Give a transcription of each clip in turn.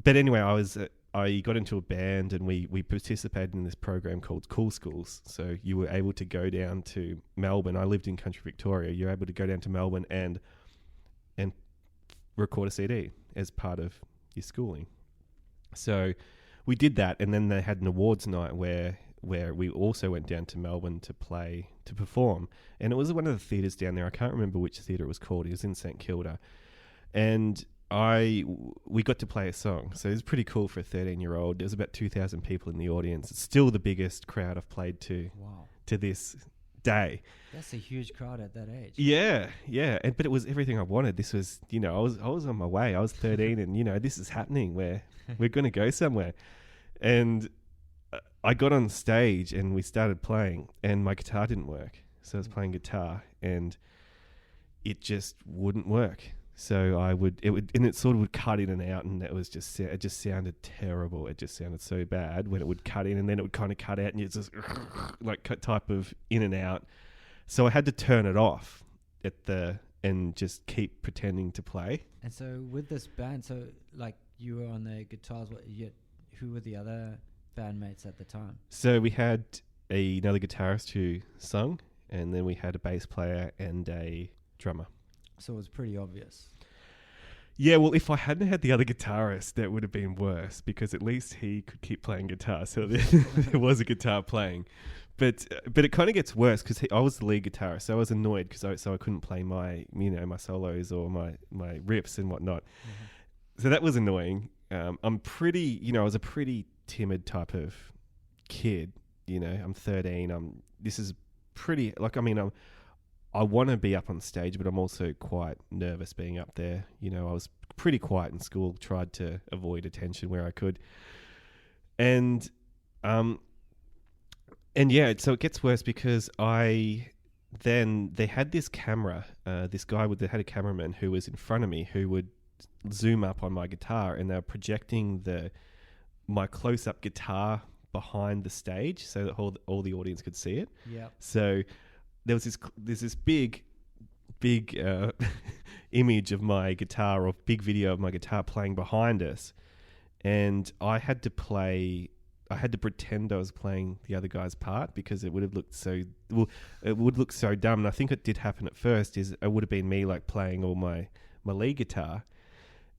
but anyway, I got into a band and we participated in this program called Cool Schools. So you were able to go down to Melbourne. I lived in country Victoria. You're able to go down to Melbourne and record a CD as part of your schooling. So we did that, and then they had an awards night where we also went down to Melbourne to perform. And it was one of the theatres down there. I can't remember which theatre it was called. It was in St Kilda. And we got to play a song. So it was pretty cool for a 13-year-old. There was about 2,000 people in the audience. It's still the biggest crowd I've played to to this day. That's a huge crowd at that age. Yeah. But it was everything I wanted. This was, I was on my way. I was 13 and, this is happening where we're going to go somewhere. And I got on stage and we started playing and my guitar didn't work. So I was playing guitar and it just wouldn't work. So it sort of would cut in and out, and it just sounded terrible. It just sounded so bad when it would cut in, and then it would kind of cut out, and it's just like type of in and out. So I had to turn it off and just keep pretending to play. And so with this band, so like you were on the guitars, who were the other bandmates at the time? So we had another guitarist who sung, and then we had a bass player and a drummer. So it was pretty obvious. Yeah, well, if I hadn't had the other guitarist, that would have been worse because at least he could keep playing guitar. So there was a guitar playing. But it kind of gets worse because I was the lead guitarist. So I was annoyed because I couldn't play my solos or my riffs and whatnot. Mm-hmm. So that was annoying. I'm pretty, I was a pretty timid type of kid. I'm 13. This is pretty, I want to be up on stage, but I'm also quite nervous being up there. I was pretty quiet in school, tried to avoid attention where I could. And yeah, so it gets worse because they had this camera, this guy they had a cameraman who was in front of me who would zoom up on my guitar, and they were projecting my close-up guitar behind the stage so that all the audience could see it. Yeah. So there's this big image of my guitar, or big video of my guitar playing behind us, and I had to pretend I was playing the other guy's part because it would have looked it would look so dumb. And I think it did happen at first. It would have been me like playing all my lead guitar,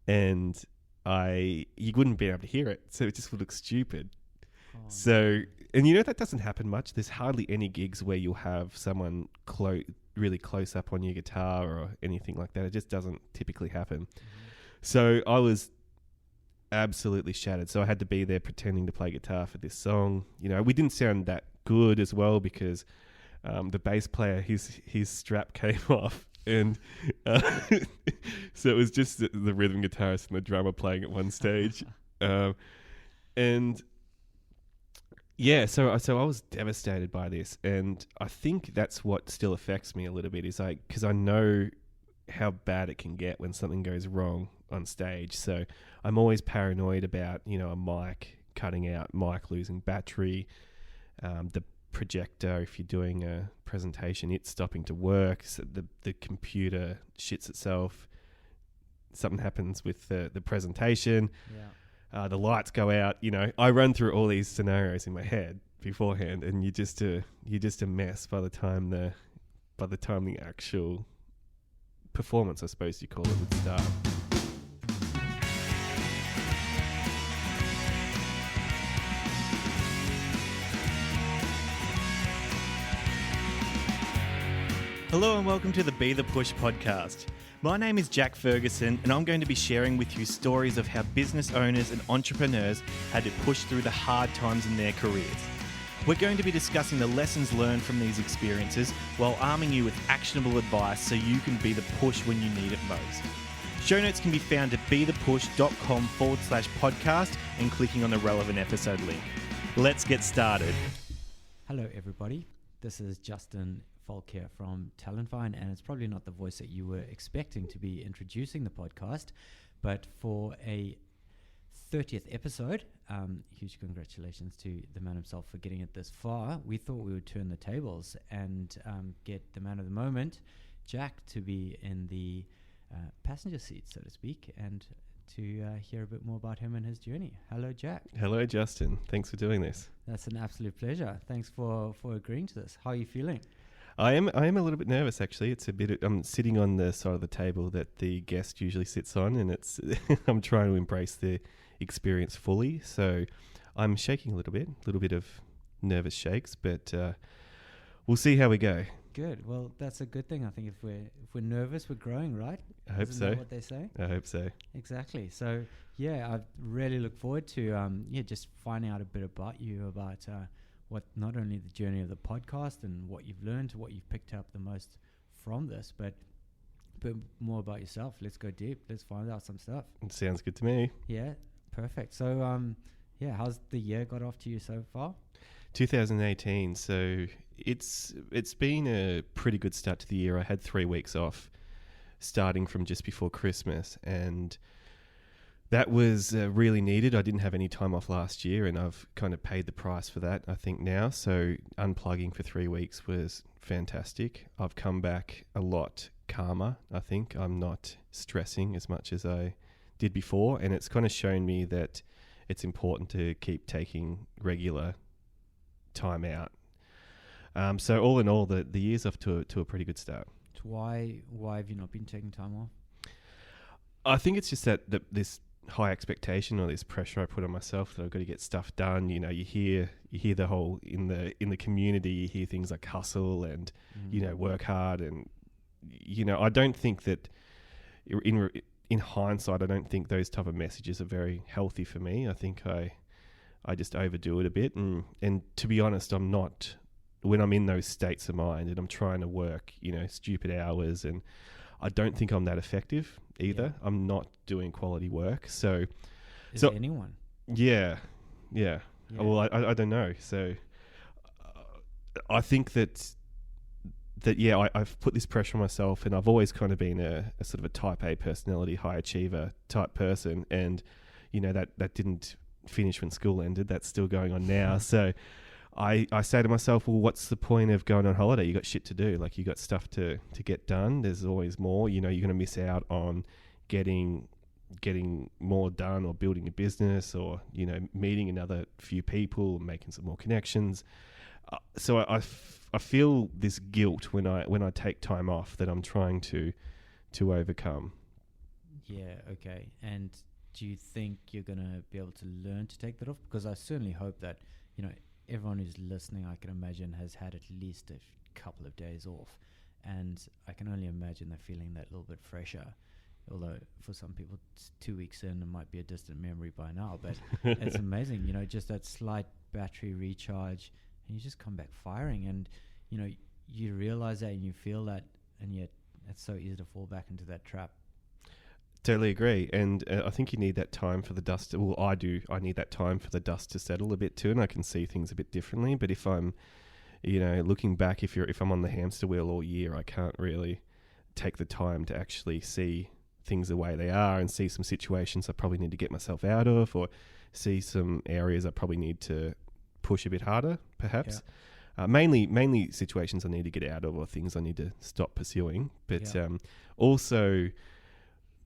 and you wouldn't be able to hear it, so it just would look stupid. Oh. So. And that doesn't happen much. There's hardly any gigs where you'll have someone really close up on your guitar or anything like that. It just doesn't typically happen. Mm-hmm. So I was absolutely shattered. So I had to be there pretending to play guitar for this song. We didn't sound that good as well because the bass player, his strap came off. And so it was just the rhythm guitarist and the drummer playing at one stage. And... yeah, so I was devastated by this, and I think that's what still affects me a little bit is because I know how bad it can get when something goes wrong on stage. So I'm always paranoid about, a mic cutting out, mic losing battery, the projector, if you're doing a presentation, it's stopping to work, so the computer shits itself, something happens with the presentation. Yeah. The lights go out. I run through all these scenarios in my head beforehand, and you're just a mess by the time the actual performance, I suppose you call it, would start. Hello and welcome to the Be The Push podcast. My name is Jack Ferguson, and I'm going to be sharing with you stories of how business owners and entrepreneurs had to push through the hard times in their careers. We're going to be discussing the lessons learned from these experiences while arming you with actionable advice so you can be the push when you need it most. Show notes can be found at bethepush.com/podcast and clicking on the relevant episode link. Let's get started. Hello, everybody. This is Justin Falk here from Talentfine, and it's probably not the voice that you were expecting to be introducing the podcast, but for a 30th episode, huge congratulations to the man himself for getting it this far. We thought we would turn the tables and get the man of the moment, Jack, to be in the passenger seat, so to speak, and to hear a bit more about him and his journey. Hello, Jack. Hello, Justin. Thanks for doing this. That's an absolute pleasure. Thanks for agreeing to this. How are you feeling? I am a little bit nervous, actually. It's a bit. I'm sitting on the side of the table that the guest usually sits on, and it's. I'm trying to embrace the experience fully, so I'm shaking a little bit of nervous shakes, but we'll see how we go. Good. Well, that's a good thing. I think if we're nervous, we're growing, right? I hope Isn't so. that what they say? I hope so. Exactly. So yeah, I really look forward to just finding out a bit about you, about what not only the journey of the podcast and what you've learned, what you've picked up the most from this, but more about yourself. Let's go deep. Let's find out some stuff. It sounds good to me. Yeah, perfect. So how's the year got off to you so far? 2018. So it's been a pretty good start to the year. I had 3 weeks off, starting from just before Christmas, and that was really needed. I didn't have any time off last year, and I've kind of paid the price for that, I think, now. So unplugging for 3 weeks was fantastic. I've come back a lot calmer, I think. I'm not stressing as much as I did before, and it's kind of shown me that it's important to keep taking regular time out. So all in all, the year's off to a pretty good start. Why have you not been taking time off? I think it's just that this high expectation or this pressure I put on myself that I've got to get stuff done. You know, you hear the whole in the community, you hear things like hustle and work hard, and I don't think that in hindsight, I don't think those type of messages are very healthy for me. I think I just overdo it a bit, and to be honest, I'm not. When I'm in those states of mind and I'm trying to work, stupid hours, and I don't think I'm that effective either. Yeah. I'm not doing quality work. So, is anyone? Yeah. Well, I don't know. So, I think that I've put this pressure on myself, and I've always kind of been a sort of a type A personality, high achiever type person, and that didn't finish when school ended. That's still going on now. So I say to myself, well, what's the point of going on holiday? You got shit to do. Like, you got stuff to get done. There's always more. You're going to miss out on getting more done, or building a business, or meeting another few people, making some more connections. So I feel this guilt when I take time off that I'm trying to overcome. Yeah. Okay. And do you think you're going to be able to learn to take that off? Because I certainly hope that everyone who's listening, I can imagine, has had at least a couple of days off, and I can only imagine they're feeling that little bit fresher. Although for some people, it's 2 weeks in, it might be a distant memory by now. But it's amazing, just that slight battery recharge, and you just come back firing, and you realize that and you feel that, and yet it's so easy to fall back into that trap. Totally agree, and I think you need that time for the dust. Well, I do. I need that time for the dust to settle a bit too, and I can see things a bit differently. But if I'm, looking back, if I'm on the hamster wheel all year, I can't really take the time to actually see things the way they are, and see some situations I probably need to get myself out of, or see some areas I probably need to push a bit harder, perhaps. Yeah. Mainly situations I need to get out of, or things I need to stop pursuing.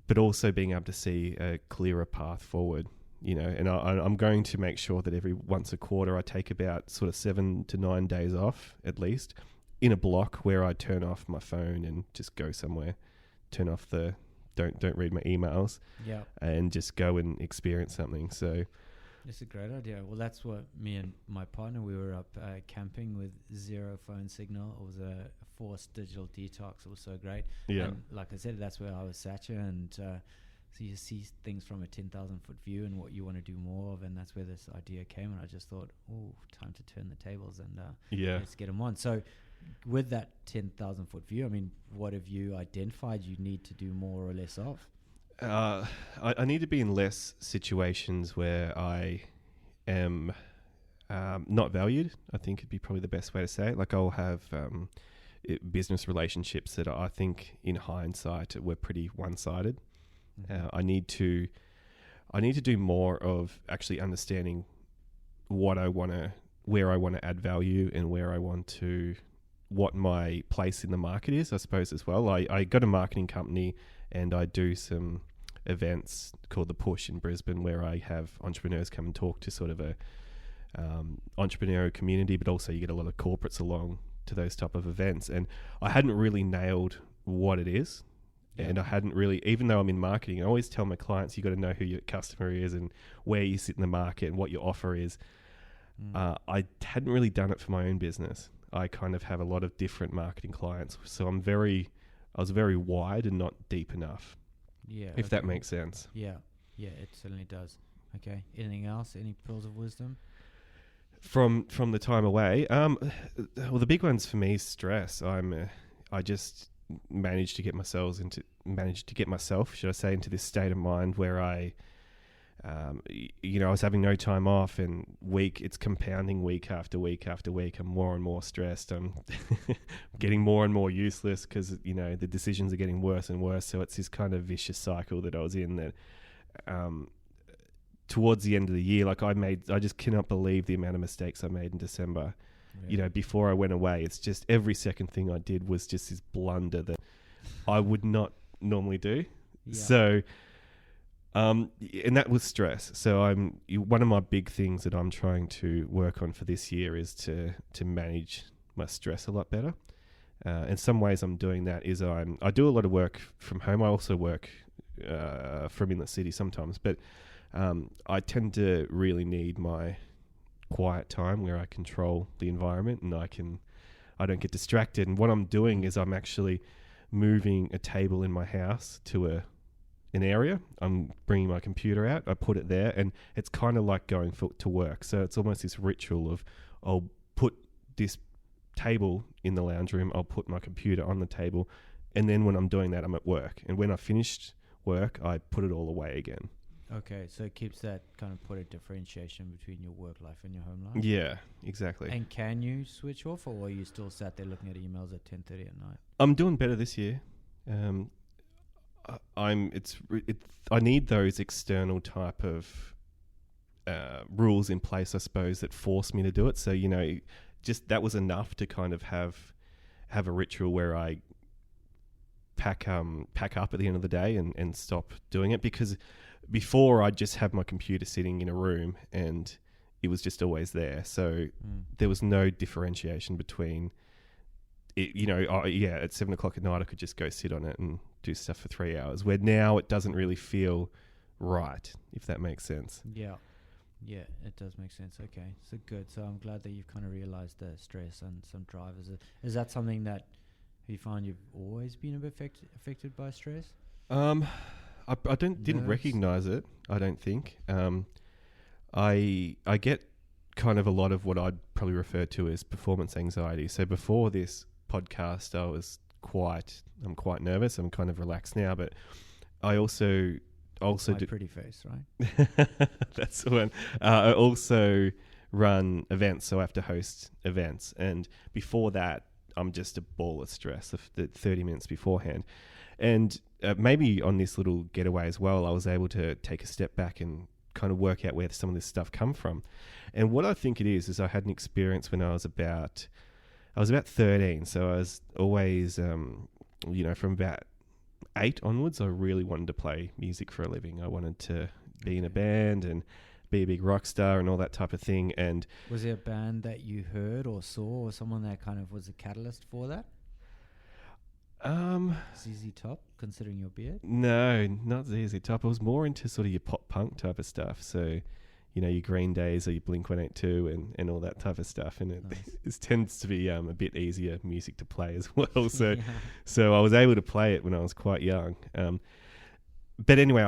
But also being able to see a clearer path forward, and I'm going to make sure that every once a quarter I take about sort of 7 to 9 days off, at least, in a block where I turn off my phone and just go somewhere, turn off don't read my emails, and just go and experience something. So it's a great idea. Well, that's what me and my partner, we were up camping with zero phone signal. It was a forced digital detox. It was so great. Yeah. And like I said, that's where I was sat here, and so you see things from a 10,000 foot view and what you want to do more of, and that's where this idea came. And I just thought, time to turn the tables and let's get them on. So with that 10,000 foot view, I mean, what have you identified you need to do more or less of? I need to be in less situations where I am not valued. I think it'd be probably the best way to say it. Like, I'll have business relationships that I think in hindsight were pretty one-sided. Mm-hmm. I need to do more of actually understanding where I want to add value, and what my place in the market is, I suppose, as well. I got a marketing company, and I do some events called The Push in Brisbane, where I have entrepreneurs come and talk to sort of a entrepreneurial community, but also you get a lot of corporates along to those type of events. And I hadn't really nailed what it is. Yeah. And I hadn't really, even though I'm in marketing, I always tell my clients, you got to know who your customer is and where you sit in the market and what your offer is. I hadn't really done it for my own business. I kind of have a lot of different marketing clients. So I was very wide and not deep enough. Yeah. If that makes sense. Yeah. Yeah, it certainly does. Okay. Anything else? Any pearls of wisdom? From the time away, well, the big ones for me is stress. I just managed to get myself, should I say, into this state of mind where I was having no time off, and it's compounding week after week after week. I'm more and more stressed. I'm getting more and more useless because, the decisions are getting worse and worse. So it's this kind of vicious cycle that I was in that, towards the end of the year, I just cannot believe the amount of mistakes I made in December. Yeah. Before I went away, it's just every second thing I did was just this blunder that I would not normally do. Yeah. So, and that was stress. So one of my big things that I'm trying to work on for this year is to manage my stress a lot better. In some ways I'm doing that is I do a lot of work from home. I also work from in the city sometimes, but I tend to really need my quiet time where I control the environment and I don't get distracted. And what I'm doing is I'm actually moving a table in my house to an area. I'm bringing my computer out, I put it there, and it's kind of like going to work. So it's almost this ritual of I'll put this table in the lounge room, I'll put my computer on the table, and then when I'm doing that, I'm at work. And when I've finished work, I put it all away again. Okay, so it keeps that kind of point of differentiation between your work life and your home life? Yeah, exactly. And can you switch off, or are you still sat there looking at emails at 10:30 at night? I'm doing better this year. I need those external type of rules in place, I suppose, that force me to do it. So, just that was enough to kind of have a ritual where I pack up at the end of the day and stop doing it, because before I'd just have my computer sitting in a room and it was just always there. So there was no differentiation between it, at 7 o'clock at night I could just go sit on it and do stuff for 3 hours, where now it doesn't really feel right, if that makes sense. Yeah, it does make sense. Okay, so good. So I'm glad that you've kind of realized the stress and some drive. Is that something that you find you've always been a bit affected by stress? I didn't recognize it, I don't think. I get kind of a lot of what I'd probably refer to as performance anxiety. So before this podcast, I'm quite nervous. I'm kind of relaxed now, but I also do pretty face, right? That's the one. I also run events, so I have to host events. And before that, I'm just a ball of stress the 30 minutes beforehand. And maybe on this little getaway as well, I was able to take a step back and kind of work out where some of this stuff come from. And what I think it is I had an experience when I was about 13. So I was always, from about 8 onwards, I really wanted to play music for a living. I wanted to be in a band and be a big rock star and all that type of thing. And was there a band that you heard or saw, or someone that kind of was a catalyst for that? ZZ Top, considering your beard? No, not ZZ Top. I was more into sort of your pop punk type of stuff. So, your Green Days or your Blink-182 and all that type of stuff. And it tends to be a bit easier music to play as well. So, so I was able to play it when I was quite young. But anyway,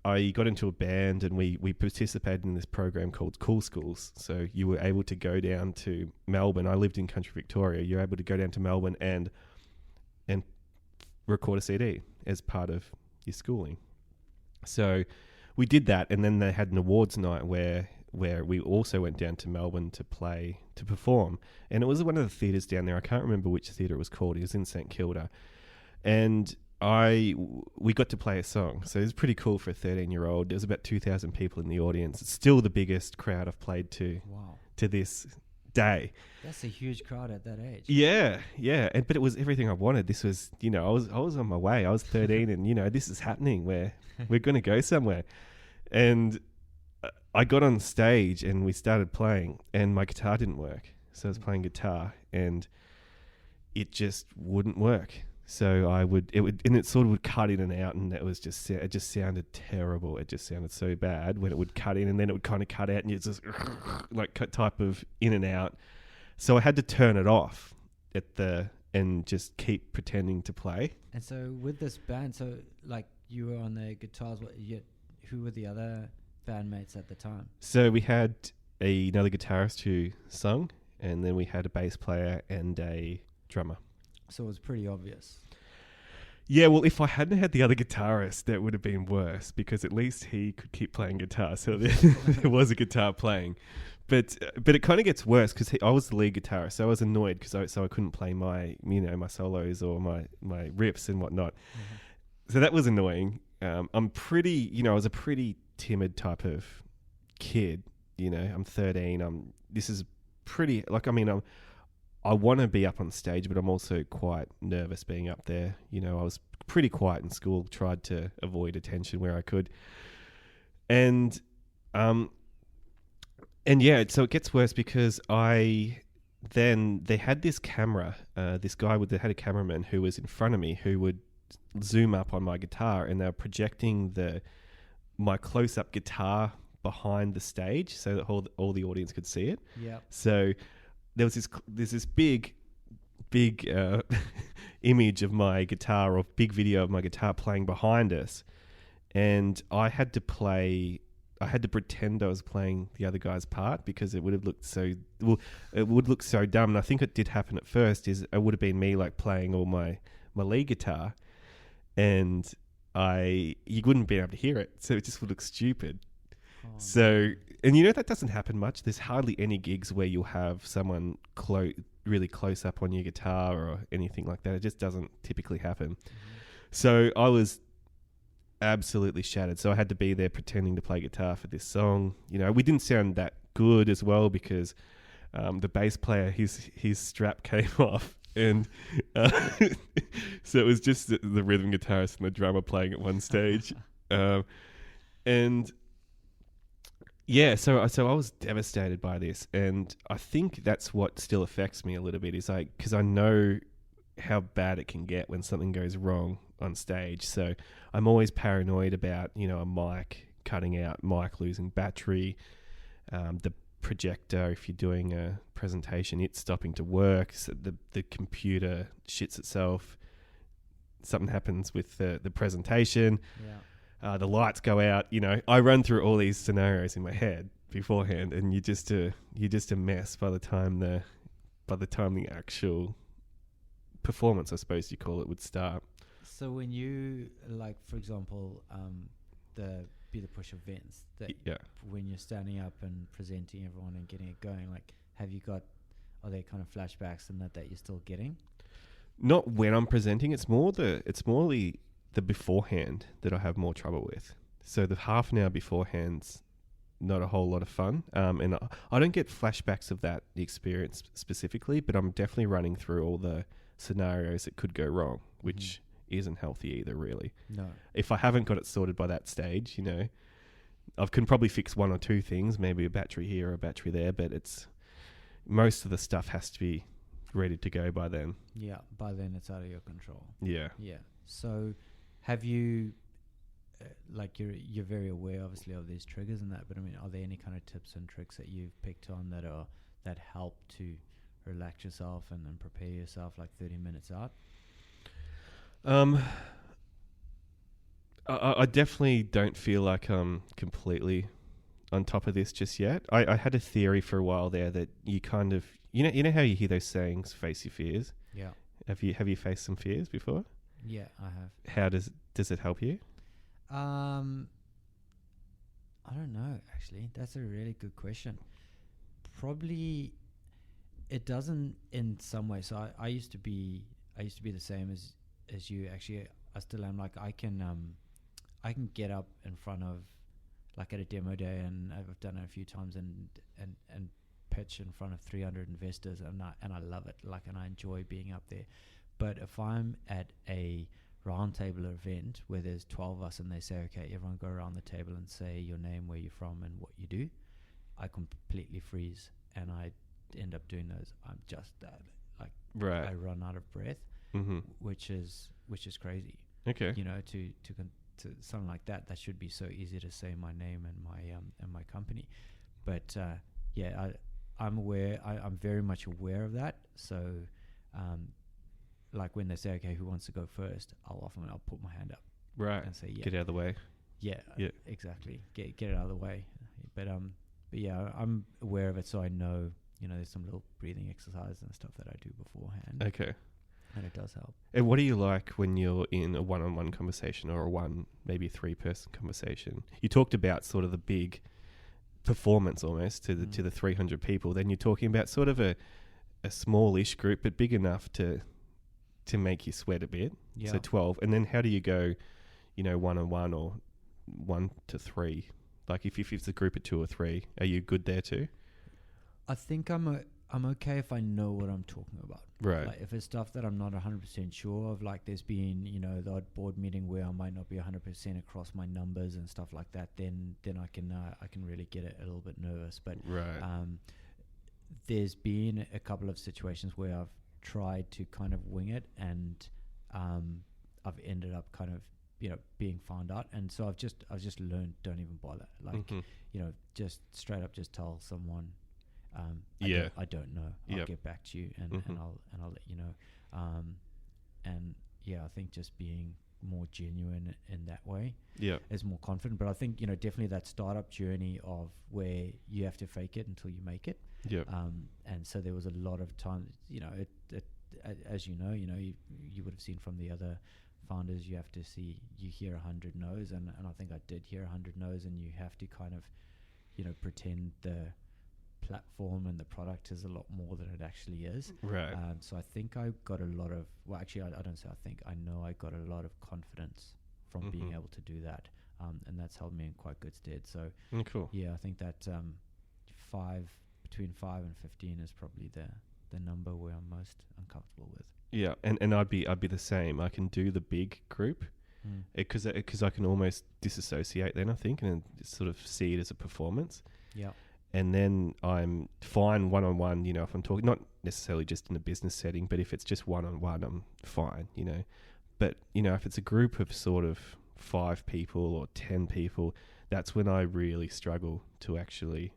I got into a band and we participated in this program called Cool Schools. So you were able to go down to Melbourne. I lived in country Victoria. You're able to go down to Melbourne and record a CD as part of your schooling. So we did that, and then they had an awards night where we also went down to Melbourne to perform. And it was one of the theatres down there. I can't remember which theatre it was called. It was in St Kilda. And we got to play a song. So it was pretty cool for a 13-year-old. There was about 2,000 people in the audience. It's still the biggest crowd I've played to day. That's a huge crowd at that age. Yeah, yeah. But it was everything I wanted. This was, I was on my way. I was 13 and, this is happening where we're going to go somewhere. And I got on stage and we started playing and my guitar didn't work. So I was playing guitar and it just wouldn't work. So it sort of would cut in and out, and it just sounded terrible. It just sounded so bad when it would cut in, and then it would kind of cut out, and it's just like type of in and out. So I had to turn it off and just keep pretending to play. And so with this band, so like you were on the guitars, who were the other bandmates at the time? So we had another guitarist who sung, and then we had a bass player and a drummer. So it was pretty obvious. Yeah, well, if I hadn't had the other guitarist, that would have been worse because at least he could keep playing guitar. So there was a guitar playing. But it kind of gets worse because I was the lead guitarist, so I was annoyed because I couldn't play my my solos or my riffs and whatnot. Mm-hmm. So that was annoying. I'm pretty, I was a pretty timid type of kid. I'm 13. This is pretty I want to be up on stage, but I'm also quite nervous being up there. I was pretty quiet in school, tried to avoid attention where I could. And yeah, so it gets worse because they had this camera, this guy they had a cameraman who was in front of me who would zoom up on my guitar, and they were projecting my close-up guitar behind the stage so that all the audience could see it. Yeah. So there's this big image of my guitar, or big video of my guitar playing behind us, and I had to pretend I was playing the other guy's part because it would have looked it would look so dumb. And I think it did happen at first. It would have been me like playing all my lead guitar, and you wouldn't be able to hear it, so it just would look stupid. So, and that doesn't happen much. There's hardly any gigs where you'll have someone really close up on your guitar or anything like that. It just doesn't typically happen. Mm-hmm. So I was absolutely shattered. So I had to be there pretending to play guitar for this song. We didn't sound that good as well because the bass player, his strap came off. And so it was just the rhythm guitarist and the drummer playing at one stage. And yeah, so I was devastated by this, and I think that's what still affects me a little bit, is because I know how bad it can get when something goes wrong on stage. So I'm always paranoid about, a mic cutting out, mic losing battery, the projector, if you're doing a presentation, it's stopping to work, so the computer shits itself, something happens with the presentation. Yeah. The lights go out. I run through all these scenarios in my head beforehand, and you're just a mess by the time the actual performance, I suppose you call it, would start. So when you, like, for example, the Be the Push events, when you're standing up and presenting everyone and getting it going, like, are there kind of flashbacks and that you're still getting? Not when I'm presenting. It's more the beforehand that I have more trouble with. So the half an hour beforehand's not a whole lot of fun. And I don't get flashbacks of that experience specifically, but I'm definitely running through all the scenarios that could go wrong, which isn't healthy either, really. No. If I haven't got it sorted by that stage, I can probably fix one or two things, maybe a battery here or a battery there, but most of the stuff has to be ready to go by then. Yeah, by then it's out of your control. Yeah. Yeah. So have you, you're very aware, obviously, of these triggers and that, but I mean, are there any kind of tips and tricks that you've picked on that help to relax yourself and prepare yourself like 30 minutes out? I definitely don't feel like I'm completely on top of this just yet. I had a theory for a while there that you kind of, you know how you hear those sayings, face your fears? Yeah. Have you faced some fears before? Yeah, I have. How does it help you? I don't know, actually. That's a really good question. Probably it doesn't in some way. So I used to be the same as you. Actually, I still am. Like, I can get up in front of, like, at a demo day, and I've done it a few times, and pitch in front of 300 investors, and I love it. Like, and I enjoy being up there. But if I'm at a roundtable event where there's 12 of us and they say, okay, everyone go around the table and say your name, where you're from, and what you do, I completely freeze, and I end up doing those. I'm just I run out of breath, which is crazy. Okay. You know, to something like that should be so easy to say my name and my company, but I'm aware. I'm very much aware of that. So, like when they say, okay, who wants to go first, I'll put my hand up, right, and say, yeah, get out of the way. Yeah, exactly. Get it out of the way. But yeah, I'm aware of it, so I know. You know, there's some little breathing exercises and stuff that I do beforehand. Okay. And it does help. And what do you like when you're in a one-on-one conversation or maybe a three-person conversation? You talked about sort of the big performance almost to the 300 people. Then you're talking about sort of a smallish group, but big enough to make you sweat a bit. Yeah. So 12. And then how do you go, you know, one-on-one or 1 to 3? Like if it's a group of 2 or 3, are you good there too? I think I'm okay if I know what I'm talking about. Right. Like if it's stuff that I'm not 100% sure of, like there's been, you know, the odd board meeting where I might not be 100% across my numbers and stuff like that, then I can really get a little bit nervous. But right. There's been a couple of situations where I've tried to kind of wing it, and I've ended up kind of, you know, being found out. And so I've just learned, don't even bother. Like, you know, just straight up just tell someone, I don't know. I'll get back to you, and I'll let you know. And yeah, I think just being more genuine in that way is more confident. But I think, you know, definitely that startup journey of where you have to fake it until you make it. And so there was a lot of time, you know, it as you know, you would have seen from the other founders, you hear 100 no's, and I think I did hear 100 no's, and you have to kind of, you know, pretend the platform and the product is a lot more than it actually is. Right. So I think I got a lot of, well, actually, I don't say I think, I know I got a lot of confidence from being able to do that. And that's held me in quite good stead. So, cool. Yeah, I think that between 5 and 15 is probably the number where I'm most uncomfortable with. Yeah, and I'd be the same. I can do the big group because I can almost disassociate then, I think, and sort of see it as a performance. Yeah. And then I'm fine one-on-one, you know, if I'm talking, not necessarily just in a business setting, but if it's just one-on-one, I'm fine, you know. But, you know, if it's a group of sort of 5 people or 10 people, that's when I really struggle to actually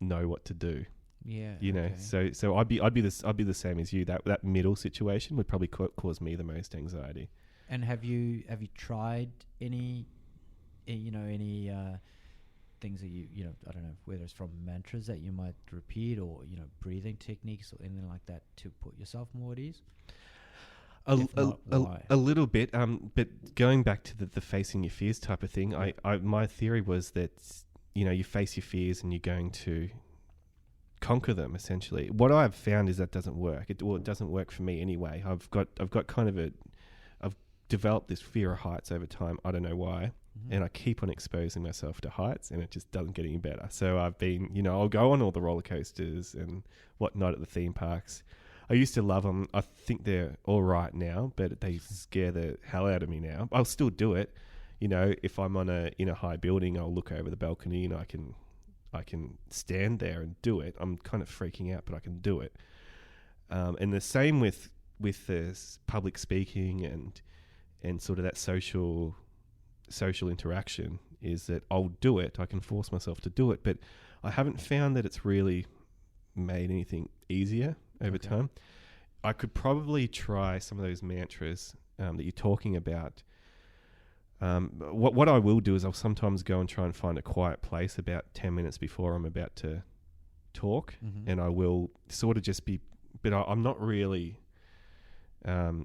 know what to do. Yeah. You know, so I'd be the same as you. That middle situation would probably cause me the most anxiety. And have you tried any things that you know, I don't know, whether it's from mantras that you might repeat, or, you know, breathing techniques or anything like that to put yourself more at ease? A little bit, but going back to the facing your fears type of thing, my theory was that, you know, you face your fears and you're going to conquer them, essentially. What I've found is that doesn't work. It doesn't work for me anyway. I've got kind of I've developed this fear of heights over time. I don't know why. And I keep on exposing myself to heights, and it just doesn't get any better. So I've been, you know, I'll go on all the roller coasters and whatnot at the theme parks. I used to love them. I think they're all right now, but they scare the hell out of me now. I'll still do it. You know, if I'm in a high building, I'll look over the balcony and I can stand there and do it. I'm kind of freaking out, but I can do it. And the same with this public speaking and sort of that social interaction, is that I'll do it. I can force myself to do it, but I haven't found that it's really made anything easier over time. I could probably try some of those mantras that you're talking about. What I will do is I'll sometimes go and try and find a quiet place about 10 minutes before I'm about to talk, and I will sort of just be, but I'm not really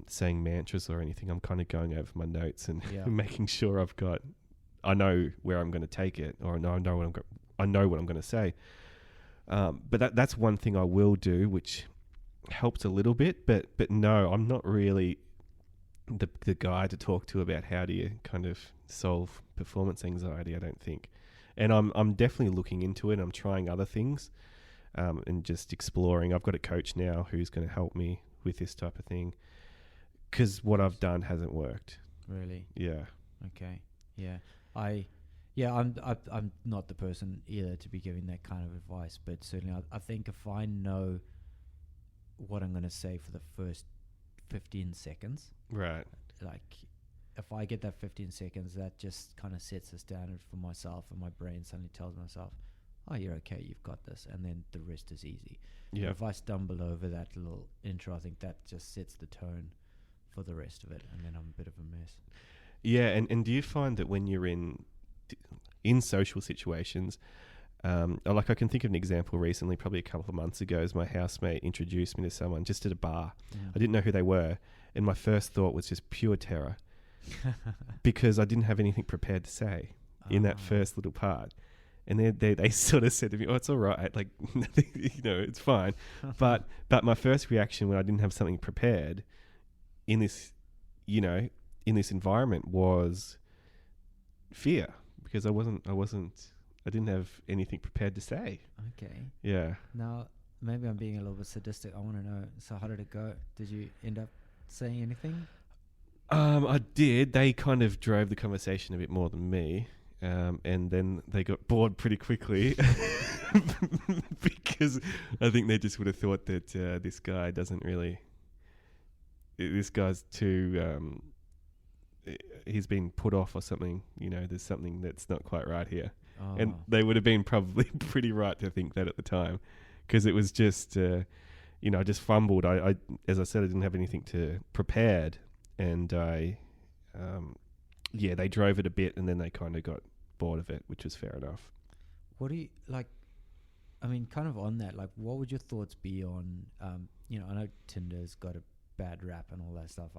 saying mantras or anything. I'm kind of going over my notes and making sure I know where I'm going to take it, or I know what I'm going to say. But that's one thing I will do, which helps a little bit. But no, I'm not really the guy to talk to about how do you kind of solve performance anxiety, I don't think. And I'm definitely looking into it. I'm trying other things. and just exploring. I've got a coach now who's going to help me with this type of thing, because what I've done hasn't worked. Really? Yeah. Okay. Yeah. I'm not the person either to be giving that kind of advice, but certainly I think if I know what I'm going to say for the first 15 seconds, Right. like if I get that 15 seconds, that just kind of sets the standard for myself, and my brain suddenly tells myself, oh, you're okay, you've got this, and then the rest is easy. Yeah. But if I stumble over that little intro, I think that just sets the tone for the rest of it, and then I'm a bit of a mess. Yeah, and do you find that when you're in social situations, like I can think of an example recently, probably a couple of months ago, as my housemate introduced me to someone just at a bar. I didn't know who they were, and my first thought was just pure terror, because I didn't have anything prepared to say in that first little part. And they sort of said to me, oh, it's all right, like, it's fine. But my first reaction when I didn't have something prepared in this, in this environment was fear, because I didn't have anything prepared to say. Okay. Yeah. Now, maybe I'm being a little bit sadistic. I want to know, so how did it go? Did you end up saying anything? I did. They kind of drove the conversation a bit more than me. And then they got bored pretty quickly because I think they just would have thought that this guy's too, he's been put off or something. There's something that's not quite right here. Oh. And they would have been probably pretty right to think that at the time, because it was just, I just fumbled. I as I said, I didn't have anything prepared, and they drove it a bit, and then they kind of got bored of it, which was fair enough. What do you like? I mean, kind of on that, like, what would your thoughts be on? I know Tinder's got a bad rap and all that stuff.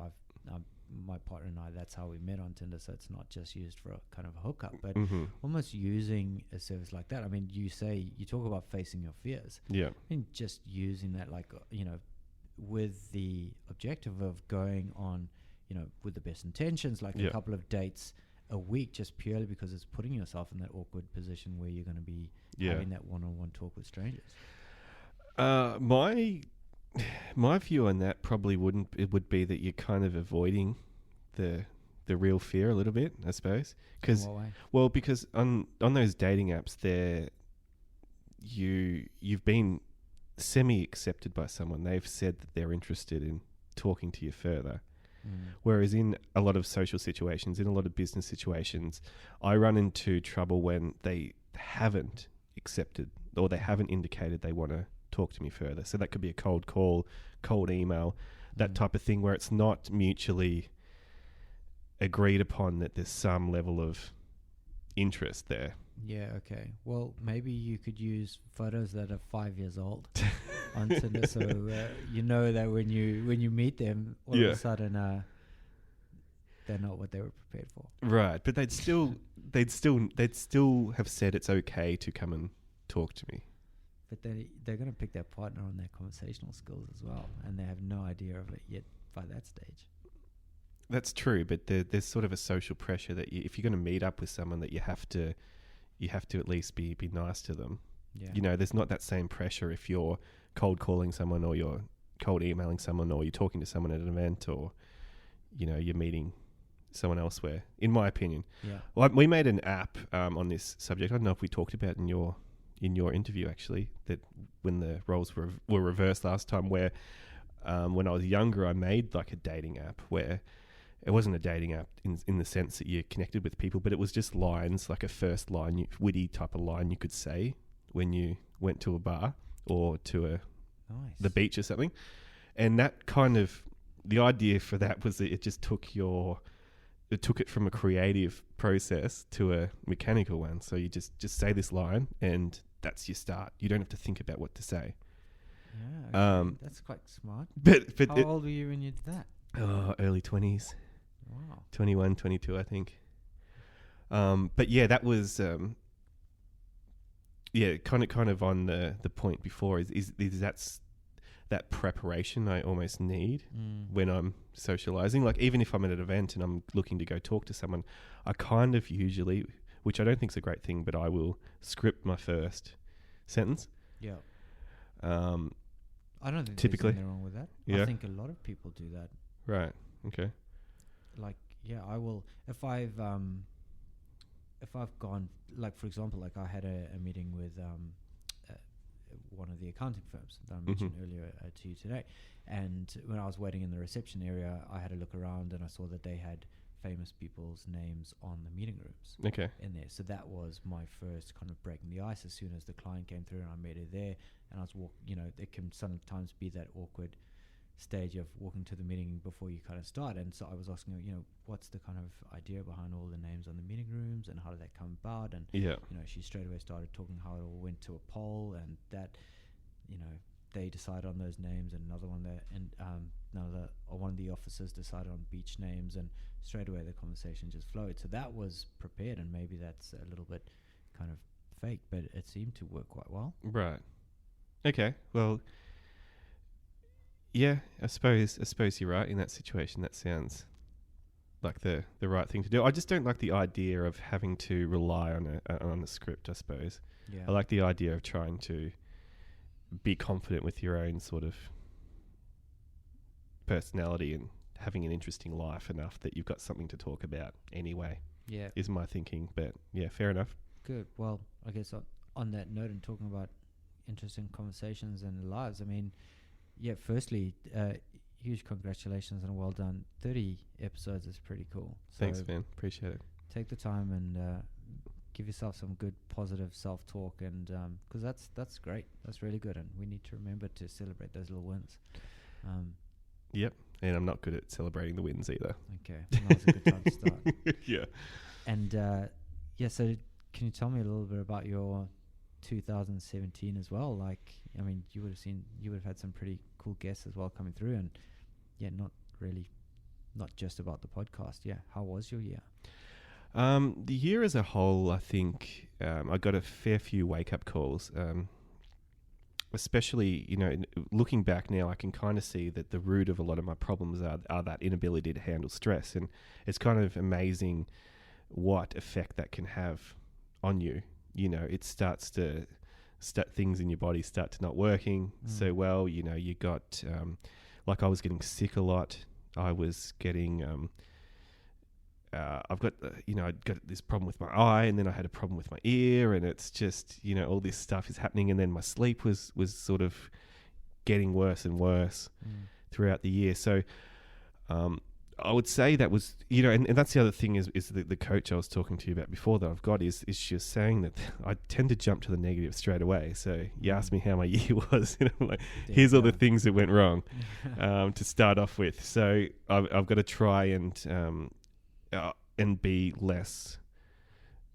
My partner and I, that's how we met on Tinder, so it's not just used for a kind of a hookup, but almost using a service like that. I mean, you talk about facing your fears. Yeah. I mean, just using that, like, with the objective of going on, with the best intentions, like a couple of dates a week, just purely because it's putting yourself in that awkward position where you're going to be having that one-on-one talk with strangers. My view on that probably would be that you're kind of avoiding the real fear a little bit, I suppose. In what way? Well, because on those dating apps, you've been semi-accepted by someone. They've said that they're interested in talking to you further. Whereas in a lot of social situations, in a lot of business situations, I run into trouble when they haven't accepted or they haven't indicated they want to talk to me further. So that could be a cold call, cold email, that type of thing, where it's not mutually agreed upon that there's some level of interest there. Yeah, okay. Well, maybe you could use photos that are 5 years old on Tinder, so that when you meet them, all of a sudden they're not what they were prepared for. Right, but they'd still have said it's okay to come and talk to me. But they're going to pick their partner on their conversational skills as well, and they have no idea of it yet by that stage. That's true, but there's sort of a social pressure that if you're going to meet up with someone, that you have to at least be nice to them. Yeah. There's not that same pressure if you're cold calling someone, or you're cold emailing someone, or you're talking to someone at an event, or you're meeting someone elsewhere. In my opinion, well, we made an app on this subject. I don't know if we talked about in your interview, actually, that when the roles were reversed last time, where when I was younger, I made like a dating app where it wasn't a dating app in the sense that you connected with people, but it was just lines, like a first line, witty type of line you could say when you went to a bar or to the beach or something. And that kind of, the idea for that was that it just took it from a creative process to a mechanical one. So you just say this line, and that's your start. You don't have to think about what to say. Yeah, okay. That's quite smart. But how old were you when you did that? Early 20s. Wow. 21, 22, I think. But yeah, that was kind of on the point before is that's that preparation I almost need when I'm socializing. Like, even if I'm at an event and I'm looking to go talk to someone, I kind of usually, which I don't think is a great thing, but I will script my first sentence. Yeah. I don't think typically. there's anything wrong with that. Yeah. I think a lot of people do that. Right. Okay. Like, yeah, I will if I've gone, like, for example, like I had a meeting with one of the accounting firms that I mentioned earlier to you today, and when I was waiting in the reception area, I had a look around and I saw that they had famous people's names on the meeting rooms Okay. in there. So that was my first kind of breaking the ice. As soon as the client came through and I met her there, and I was it can sometimes be that awkward stage of walking to the meeting before you kind of start. And so I was asking her, what's the kind of idea behind all the names on the meeting rooms and how did that come about? And she straight away started talking how it all went to a poll, and that they decided on those names, and another one there, and one of the officers decided on beach names, and straight away the conversation just flowed. So that was prepared, and maybe that's a little bit kind of fake, but it seemed to work quite well. Right. Okay. Well, yeah, I suppose you're right in that situation. That sounds like the right thing to do. I just don't like the idea of having to rely on a script, I suppose. Yeah. I like the idea of trying to be confident with your own sort of personality and having an interesting life enough that you've got something to talk about anyway. Yeah. Is my thinking. But yeah, fair enough. Good. Well, I guess on that note, and talking about interesting conversations and lives, I mean, yeah, firstly, huge congratulations and well done. 30 episodes is pretty cool. So thanks, man. Appreciate it. Take the time and give yourself some good positive self-talk, and because that's great. That's really good, and we need to remember to celebrate those little wins. Yep. And I'm not good at celebrating the wins either. Okay. Now's a good time to start. Yeah. And so can you tell me a little bit about your 2017 as well? Like, I mean, you would have had some pretty cool guests as well coming through, and yeah, not just about the podcast. Yeah. How was your year? The year as a whole, I think I got a fair few wake-up calls. Especially, looking back now, I can kind of see that the root of a lot of my problems are that inability to handle stress. And it's kind of amazing what effect that can have on you. It starts to things in your body start to not working so well. You got, like I was getting sick a lot. I was getting, I'd got this problem with my eye, and then I had a problem with my ear, and it's just, all this stuff is happening. And then my sleep was sort of getting worse and worse throughout the year. So, I would say that was, and that's the other thing is the coach I was talking to you about before that I've got is she was saying that I tend to jump to the negative straight away. So you asked me how my year was, like, here's all the things that went wrong, to start off with. So I've got to try and be less.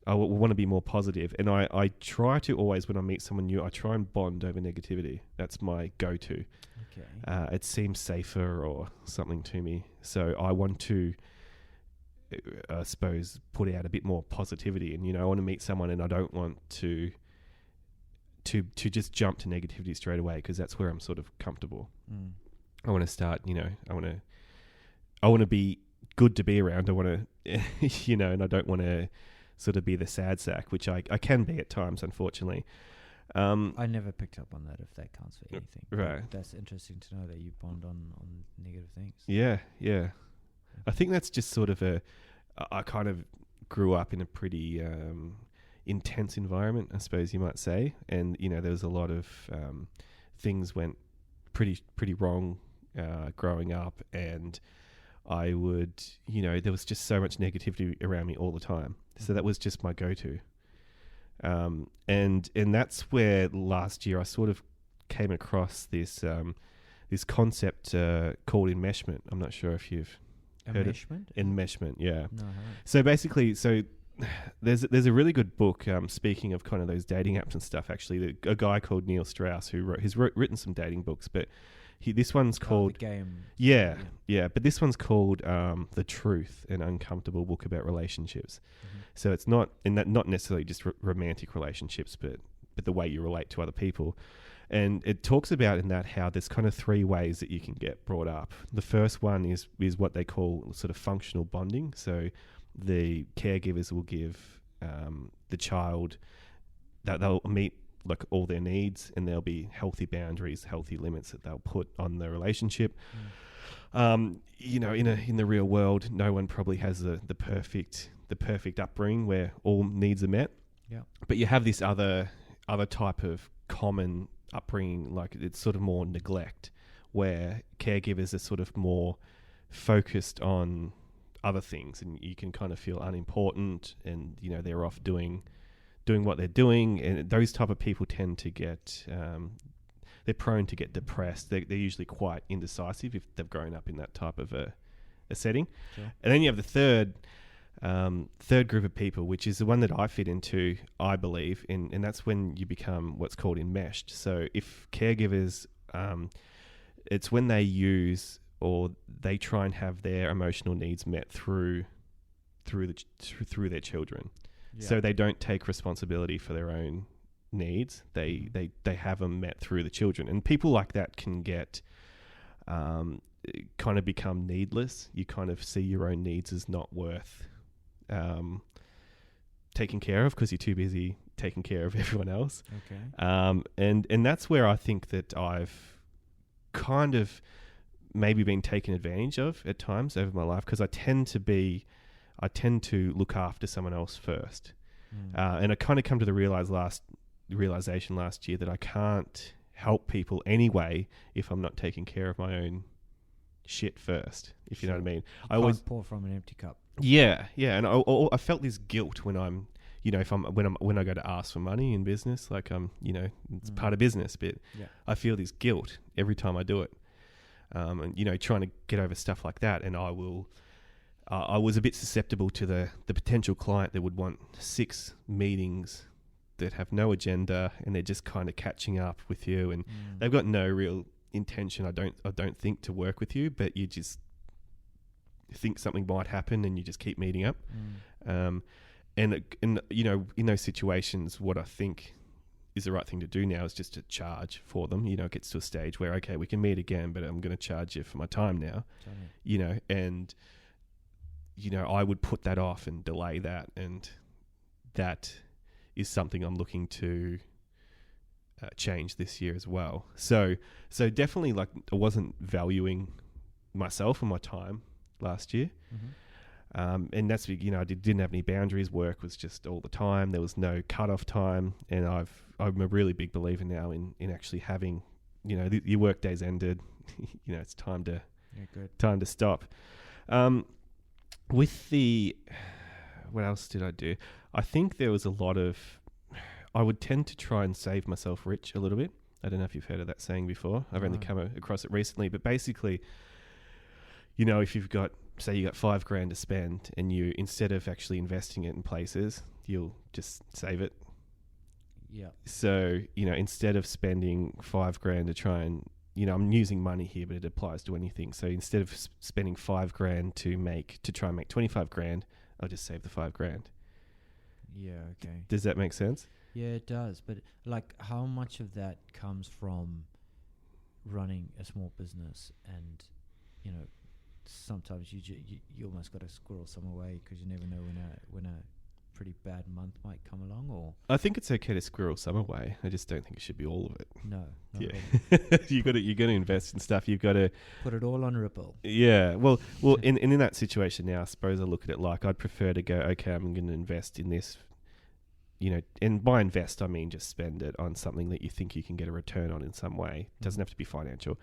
I want to be more positive, and I try to always, when I meet someone new, I try and bond over negativity. That's my go-to. Okay. It seems safer or something to me, so I want to, I suppose, put out a bit more positivity. And I want to meet someone, and I don't want to just jump to negativity straight away, because that's where I'm sort of comfortable. I want to start. I want to be good to be around. I want to, and I don't want to sort of be the sad sack, which I can be at times, unfortunately. I never picked up on that, if that counts for anything. Right. That's interesting to know that you bond on negative things. Yeah. I think that's just sort of I kind of grew up in a pretty intense environment, I suppose you might say. And, there was a lot of things went pretty wrong growing up, and I would, there was just so much negativity around me all the time. So that was just my go-to. And that's where last year I sort of came across this concept called enmeshment. I'm not sure if you've heard of Enmeshment. Yeah. No, So basically, there's a really good book. Speaking of kind of those dating apps and stuff, actually, a guy called Neil Strauss who's written some dating books, but this one's called The Game. Yeah. But this one's called The Truth, an Uncomfortable Book About Relationships. So it's not necessarily just romantic relationships, but the way you relate to other people. And it talks about in that how there's kind of three ways that you can get brought up. The first one is what they call sort of functional bonding. So the caregivers will give the child that they'll meet like all their needs, and there'll be healthy boundaries, healthy limits that they'll put on the relationship. You know, in the real world, no one probably has the perfect upbringing where all needs are met. Yeah. But you have this other type of common upbringing, like it's sort of more neglect, where caregivers are sort of more focused on other things, and you can kind of feel unimportant, and you know they're off doing what they're doing, and those type of people tend to get they're prone to get depressed. They're usually quite indecisive if they've grown up in that type of a setting. Sure. And then you have the third group of people, which is the one that I fit into, I believe, and that's when you become what's called enmeshed. So if caregivers, it's when they use or they try and have their emotional needs met through their children. Yeah. So they don't take responsibility for their own needs. They have them met through the children, and people like that can get kind of become needless. You kind of see your own needs as not worth taking care of because you're too busy taking care of everyone else. Okay. And that's where I think that I've kind of maybe been taken advantage of at times over my life, because I tend to look after someone else first. And I kind of come to the realization last year that I can't help people anyway if I'm not taking care of my own shit first, if you know what I mean. I always pour from an empty cup. Yeah, and I felt this guilt when I'm, you know, when I go to ask for money in business, like you know, it's part of business, but I feel this guilt every time I do it, and you know, trying to get over stuff like that, and I was a bit susceptible to the potential client that would want 6 meetings that have no agenda, and they're just kind of catching up with you, and they've got no real intention, I don't think, to work with you, but you just think something might happen and you just keep meeting up. And you know, in those situations, what I think is the right thing to do now is just to charge for them. You know, it gets to a stage where, okay, we can meet again, but I'm going to charge you for my time now. Totally. You know, and you know, I would put that off and delay that, and that is something I'm looking to change this year as well. So definitely, like, I wasn't valuing myself and my time last year. And that's, you know, I didn't have any boundaries. Work was just all the time. There was no cutoff time. And I'm a really big believer now in actually having, you know, your work day's ended. You know, it's time to stop. What else did I do? I think there was a lot of, I would tend to try and save myself rich a little bit. I don't know if you've heard of that saying before. I've only come across it recently, but basically, you know, if you've got, say you got $5,000 to spend, and you, instead of actually investing it in places, you'll just save it. Yeah. So, you know, instead of spending $5,000 to try and, you know, I'm using money here, but it applies to anything. So instead of spending $5,000 to try and make $25,000, I'll just save the $5,000. Yeah. Okay. Does that make sense? Yeah, it does. But like, how much of that comes from running a small business, and you know, sometimes you almost got to squirrel some away because you never know when a pretty bad month might come along. Or I think it's okay to squirrel some away. I just don't think it should be all of it. No. Yeah. you got to invest in stuff. You've got to put it all on Ripple. Yeah. Well, in that situation now, I suppose I look at it like I'd prefer to go, okay, I'm going to invest in this. You know, and by invest, I mean just spend it on something that you think you can get a return on in some way. It doesn't have to be financial.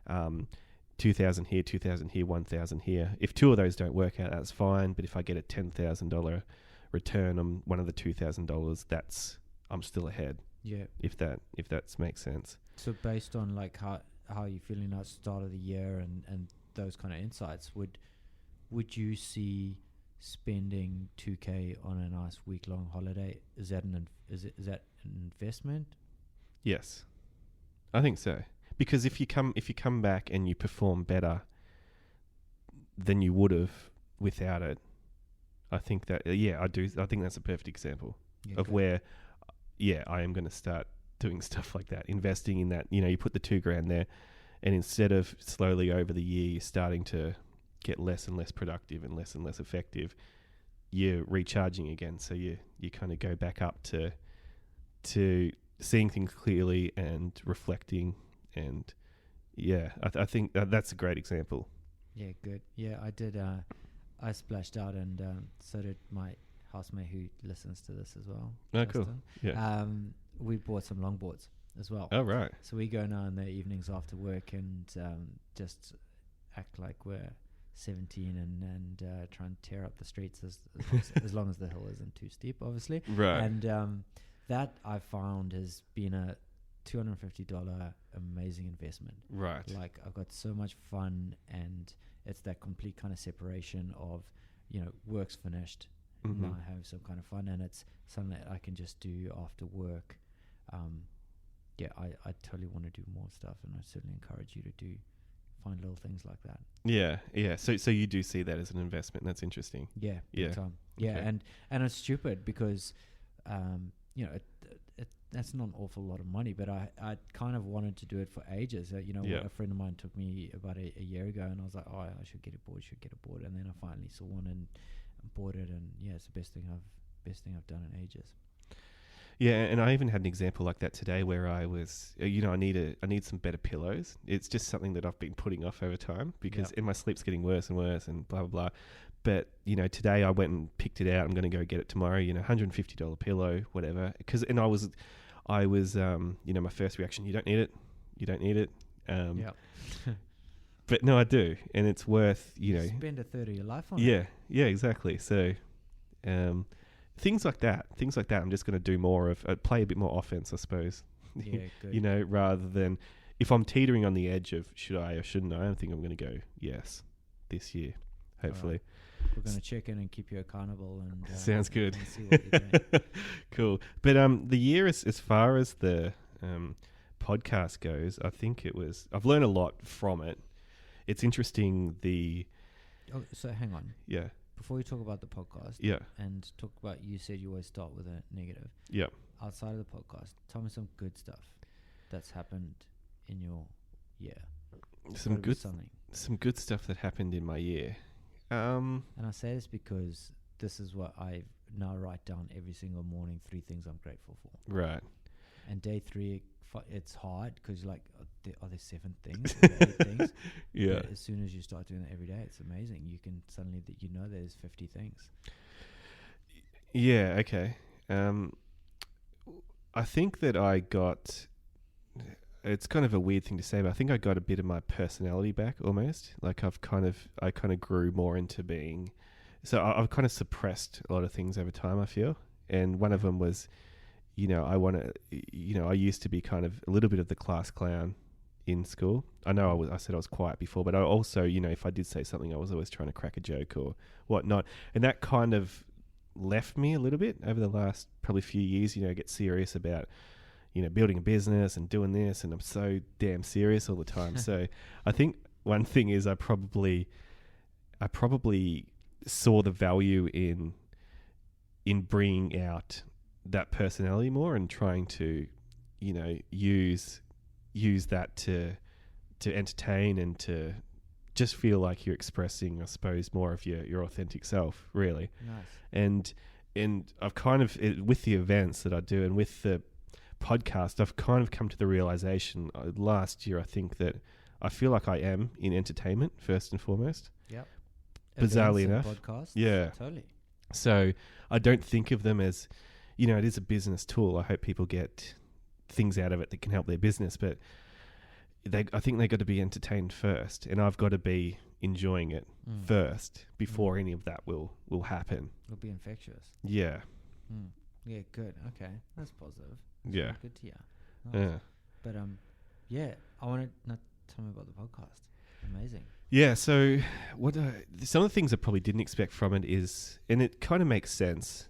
2,000 here, 2,000 here, 1,000 here. If 2 of those don't work out, that's fine. But if I get a $10,000 return on one of the $2,000, I'm still ahead. Yeah. If that makes sense. So based on like how you're feeling at the start of the year and those kind of insights, would you see spending $2,000 on a nice week-long holiday, is that an investment? Yes, I think so. Because if you come back and you perform better than you would have without it, I think that I do. I think that's a perfect example of where, I am going to start doing stuff like that, investing in that. You know, you put the $2,000 there, and instead of slowly over the year, you're starting to get less and less productive and less effective, you're recharging again. So you kind of go back up to seeing things clearly and reflecting, and I think that's a great example. Yeah, good. Yeah, I did. I splashed out, and so did my housemate who listens to this as well. Oh, Justin. cool. Yeah. We bought some longboards as well. Oh, right. So we go now in the evenings after work and just act like we're 17 and try and tear up the streets as long as the hill isn't too steep, obviously. Right. And that I found has been a $250 amazing investment. Right. Like, I've got so much fun, and it's that complete kind of separation of, work's finished. Mm-hmm. Now I have some kind of fun, and it's something that I can just do after work. I totally want to do more stuff, and I certainly encourage you to find little things like that. Yeah. So you do see that as an investment. That's interesting. Yeah, big time. Yeah, Okay. and it's stupid because, that's not an awful lot of money, but I kind of wanted to do it for ages. Yeah. A friend of mine took me about a year ago, and I was like, oh, I should get a board, and then I finally saw one and bought it, and it's the best thing I've done in ages. Yeah, and I even had an example like that today where I was, I need some better pillows. It's just something that I've been putting off over time because my sleep's getting worse and worse and blah, blah, blah. But, today I went and picked it out. I'm going to go get it tomorrow, $150 pillow, whatever. And I was, my first reaction, you don't need it. But no, I do. And it's worth, spend a third of your life on it. Yeah, exactly. So, things like that. I'm just going to do more of, play a bit more offense, I suppose. Yeah, good. Rather than if I'm teetering on the edge of should I or shouldn't I think I'm going to go yes this year, hopefully. Right. We're going to check in and keep you accountable. And sounds good. And see what you're doing. Cool. But the year as far as the podcast goes, I think I've learned a lot from it. It's interesting. So hang on. Yeah. Before we talk about the podcast, and talk about, you said you always start with a negative. Yeah. Outside of the podcast, tell me some good stuff that's happened in your year. Some good stuff that happened in my year. And I say this because this is what I now write down every single morning: 3 things I'm grateful for. Right. And day 3, it's hard because are there 7 things? Are there 8 things? Yeah. But as soon as you start doing it every day, it's amazing. You can suddenly there's 50 things. Yeah. Okay. I think that I got. It's kind of a weird thing to say, but I think I got a bit of my personality back almost. Like I kind of grew more into being. So I've kind of suppressed a lot of things over time, I feel, and one of them was. I used to be kind of a little bit of the class clown in school. I know I said I was quiet before, but I also, if I did say something, I was always trying to crack a joke or whatnot. And that kind of left me a little bit over the last probably few years, get serious about, building a business and doing this. And I'm so damn serious all the time. So I think one thing is I probably saw the value in bringing out that personality more and trying to, use that to entertain and to just feel like you're expressing, I suppose, more of your authentic self, really. Nice. And I've kind of, with the events that I do and with the podcast, I've kind of come to the realization last year, I think that I feel like I am in entertainment first and foremost. Yep. Bizarrely enough. Podcasts. Yeah. Totally. So I don't think of them as, it is a business tool. I hope people get things out of it that can help their business, but I think they got to be entertained first, and I've got to be enjoying it first before any of that will happen. It'll be infectious. Yeah. Yeah, good. Okay. That's positive. That's Yeah. really good to hear. Nice. Yeah. But I want to tell me about the podcast. Amazing. Yeah, so some of the things I probably didn't expect from it is, and it kind of makes sense,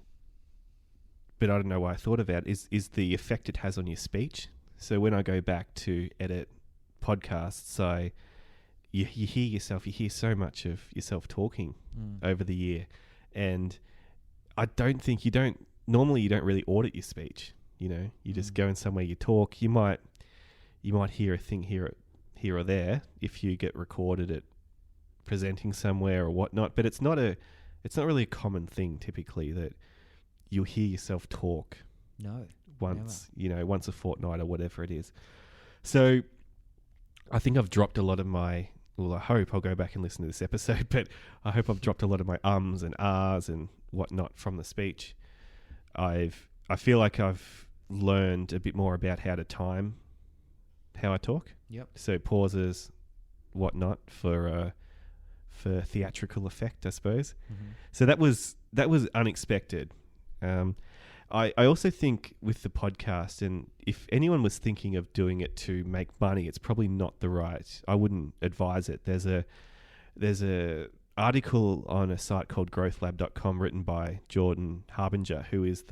but I don't know why I thought about it, is the effect it has on your speech. So when I go back to edit podcasts, you hear yourself, you hear so much of yourself talking over the year, and I don't think normally you don't really audit your speech. You just go in somewhere, you talk. You might hear a thing here or there if you get recorded at presenting somewhere or whatnot, but it's not really a common thing typically that you'll hear yourself talk. No. once a fortnight or whatever it is. So I think I've dropped a lot of my, well, I hope I'll go back and listen to this episode, but I hope I've dropped a lot of my ums and ahs and whatnot from the speech. I feel like I've learned a bit more about how to time how I talk. Yep. So pauses, whatnot, for theatrical effect, I suppose. Mm-hmm. So that was unexpected. I also think with the podcast, and if anyone was thinking of doing it to make money, it's probably not the right. I wouldn't advise it. There's a article on a site called growthlab.com written by Jordan Harbinger, who is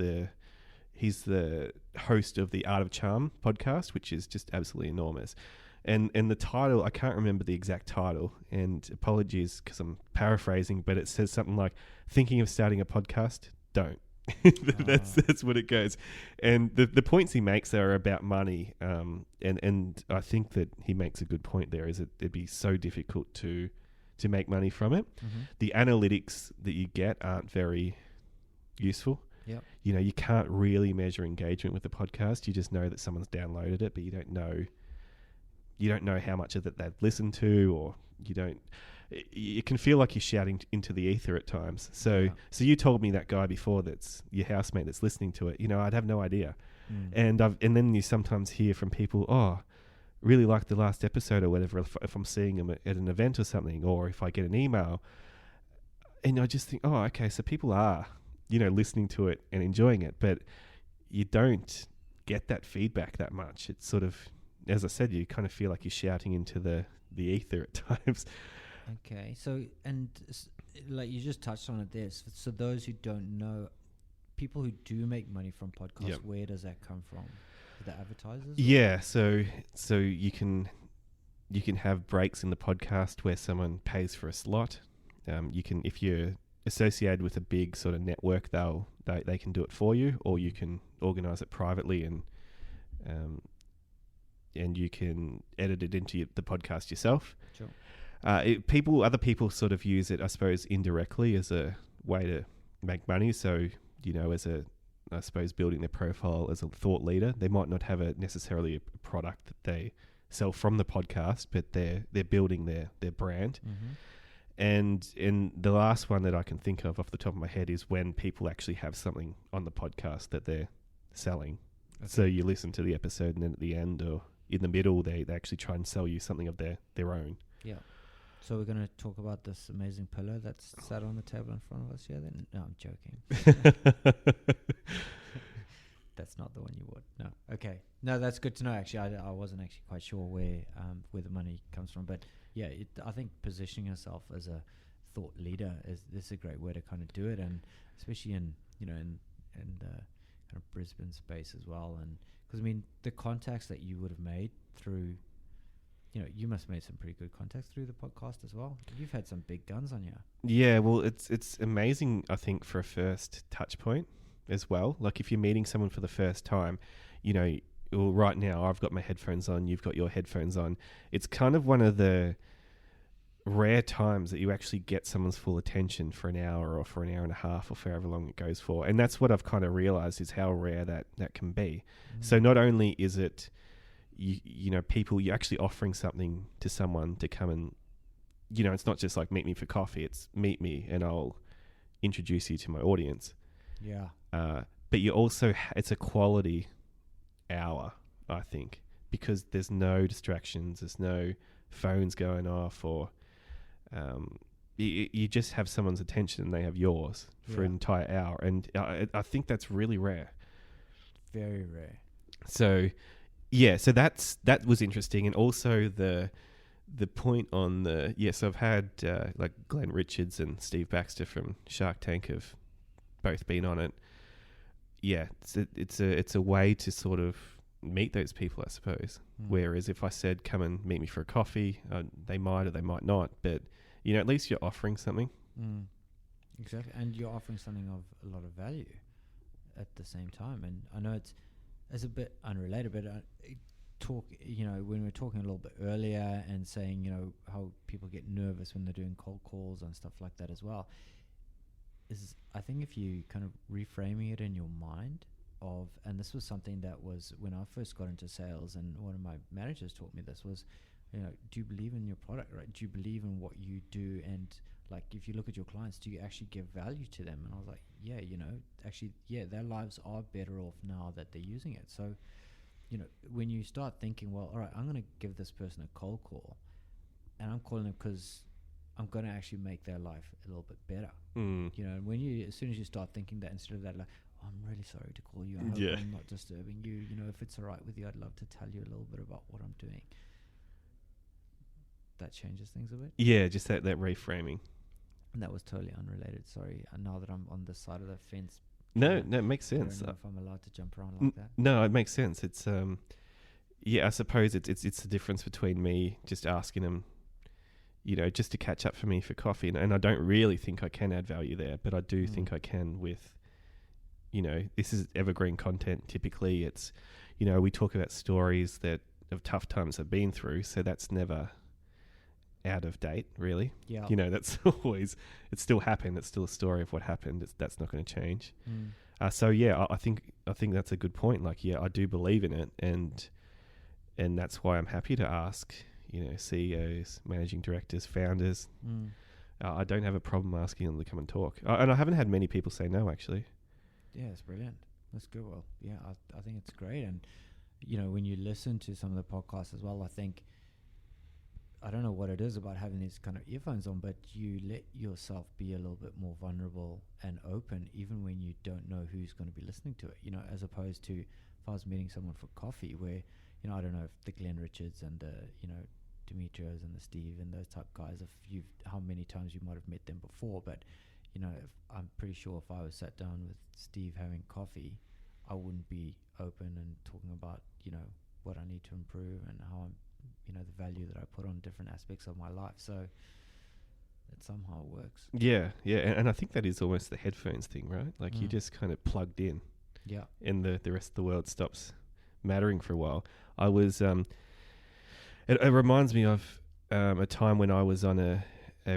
he's the host of the Art of Charm podcast, which is just absolutely enormous. And the title, I can't remember the exact title, and apologies because I'm paraphrasing, but it says something like, thinking of starting a podcast? Don't. That's what it goes. And the points he makes there are about money, and I think that he makes a good point there, is that it'd be so difficult to make money from it. Mm-hmm. The analytics that you get aren't very useful. Yep. You can't really measure engagement with the podcast. You just know that someone's downloaded it, but you don't know how much of it they've listened to, or it can feel like you're shouting into the ether at times. So you told me that guy before, that's your housemate that's listening to it. I'd have no idea. And then you sometimes hear from people, oh, really like the last episode or whatever, if I'm seeing them at an event or something, or if I get an email, and I just think, oh, okay, so people are, listening to it and enjoying it, but you don't get that feedback that much. It's sort of, as I said, you kind of feel like you're shouting into the ether at times. Okay, so, and like you just touched on it there, so those who don't know, people who do make money from podcasts, Yep. Where does that come from? The advertisers? Yeah, so you can have breaks in the podcast where someone pays for a slot. You can, if you're associated with a big sort of network, they can do it for you, or you can organize it privately and you can edit it into the podcast yourself. Sure. Other people sort of use it, I suppose, indirectly as a way to make money. So, I suppose, building their profile as a thought leader. They might not have necessarily a product that they sell from the podcast, but they're building their brand. Mm-hmm. And the last one that I can think of off the top of my head is when people actually have something on the podcast that they're selling. Okay. So you listen to the episode, and then at the end or in the middle, they actually try and sell you something of their own. Yeah. So we're going to talk about this amazing pillow that's sat on the table in front of us here. Then no, I'm joking. That's not the one you would. No. Okay. No, that's good to know. Actually, I wasn't actually quite sure where the money comes from, but yeah, I think positioning yourself as a thought leader is a great way to kind of do it, and especially in the kind of Brisbane space as well. And because the contacts that you would have made through, you must have made some pretty good contacts through the podcast as well. You've had some big guns on you. Yeah, well, it's amazing, I think, for a first touch point as well. Like if you're meeting someone for the first time, well, right now I've got my headphones on, you've got your headphones on. It's kind of one of the rare times that you actually get someone's full attention for an hour or for an hour and a half or for however long it goes for. And that's what I've kind of realized, is how rare that can be. So not only is it, people, you're actually offering something to someone to come and, it's not just like meet me for coffee. It's meet me and I'll introduce you to my audience. Yeah. But you also, it's a quality hour, I think, because there's no distractions, there's no phones going off, or you just have someone's attention and they have yours for an entire hour. And I think that's really rare. Very rare. So yeah, so that was interesting. And also the point on so I've had like Glenn Richards and Steve Baxter from Shark Tank have both been on it. Yeah, it's a way to sort of meet those people, I suppose. Whereas if I said, come and meet me for a coffee, they might or they might not. But, at least you're offering something. Exactly. And you're offering something of a lot of value at the same time. And I know it's a bit unrelated, but when we were talking a little bit earlier and saying, how people get nervous when they're doing cold calls and stuff like that as well, I think if you kind of reframing it in your mind of, and this was something that was when I first got into sales, and one of my managers taught me this was, do you believe in your product, right? Do you believe in what you do? And like, if you look at your clients, do you actually give value to them? And I was like, yeah, actually, yeah, their lives are better off now that they're using it. So, when you start thinking, well, all right, I'm going to give this person a cold call, and I'm calling them because I'm going to actually make their life a little bit better. As soon as you start thinking that, instead of that, like, oh, I'm really sorry to call you. I hope I'm not disturbing you. If it's all right with you, I'd love to tell you a little bit about what I'm doing. That changes things a bit. Yeah, just that reframing. And that was totally unrelated. Sorry. Now that I'm on this side of the fence. No, it makes sense. I don't know if I'm allowed to jump around like that. No, it makes sense. It's I suppose it's the difference between me just asking them, just to catch up for me for coffee, and I don't really think I can add value there, but I do think I can with, this is evergreen content. Typically, it's, we talk about stories of tough times I've been through, so that's never out of date, really. Yeah. That's always, it still happened. It's still a story of what happened. That's not going to change. So yeah, I think that's a good point. Like, yeah, I do believe in it, and that's why I'm happy to ask, CEOs, managing directors, founders. I don't have a problem asking them to come and talk. And I haven't had many people say no, actually. Yeah, it's brilliant. That's good. Well, yeah, I think it's great. And, when you listen to some of the podcasts as well, I don't know what it is about having these kind of earphones on, but you let yourself be a little bit more vulnerable and open, even when you don't know who's going to be listening to it, as opposed to if I was meeting someone for coffee where, I don't know if the Glenn Richards and the, Demetrios and the Steve and those type guys, how many times you might have met them before, but, I'm pretty sure if I was sat down with Steve having coffee, I wouldn't be open and talking about, what I need to improve and how I'm, the value that I put on different aspects of my life. So it somehow works. Yeah. And I think that is almost the headphones thing, right? Like you just kind of plugged in. Yeah. And the rest of the world stops mattering for a while. I was, it reminds me of a time when I was on a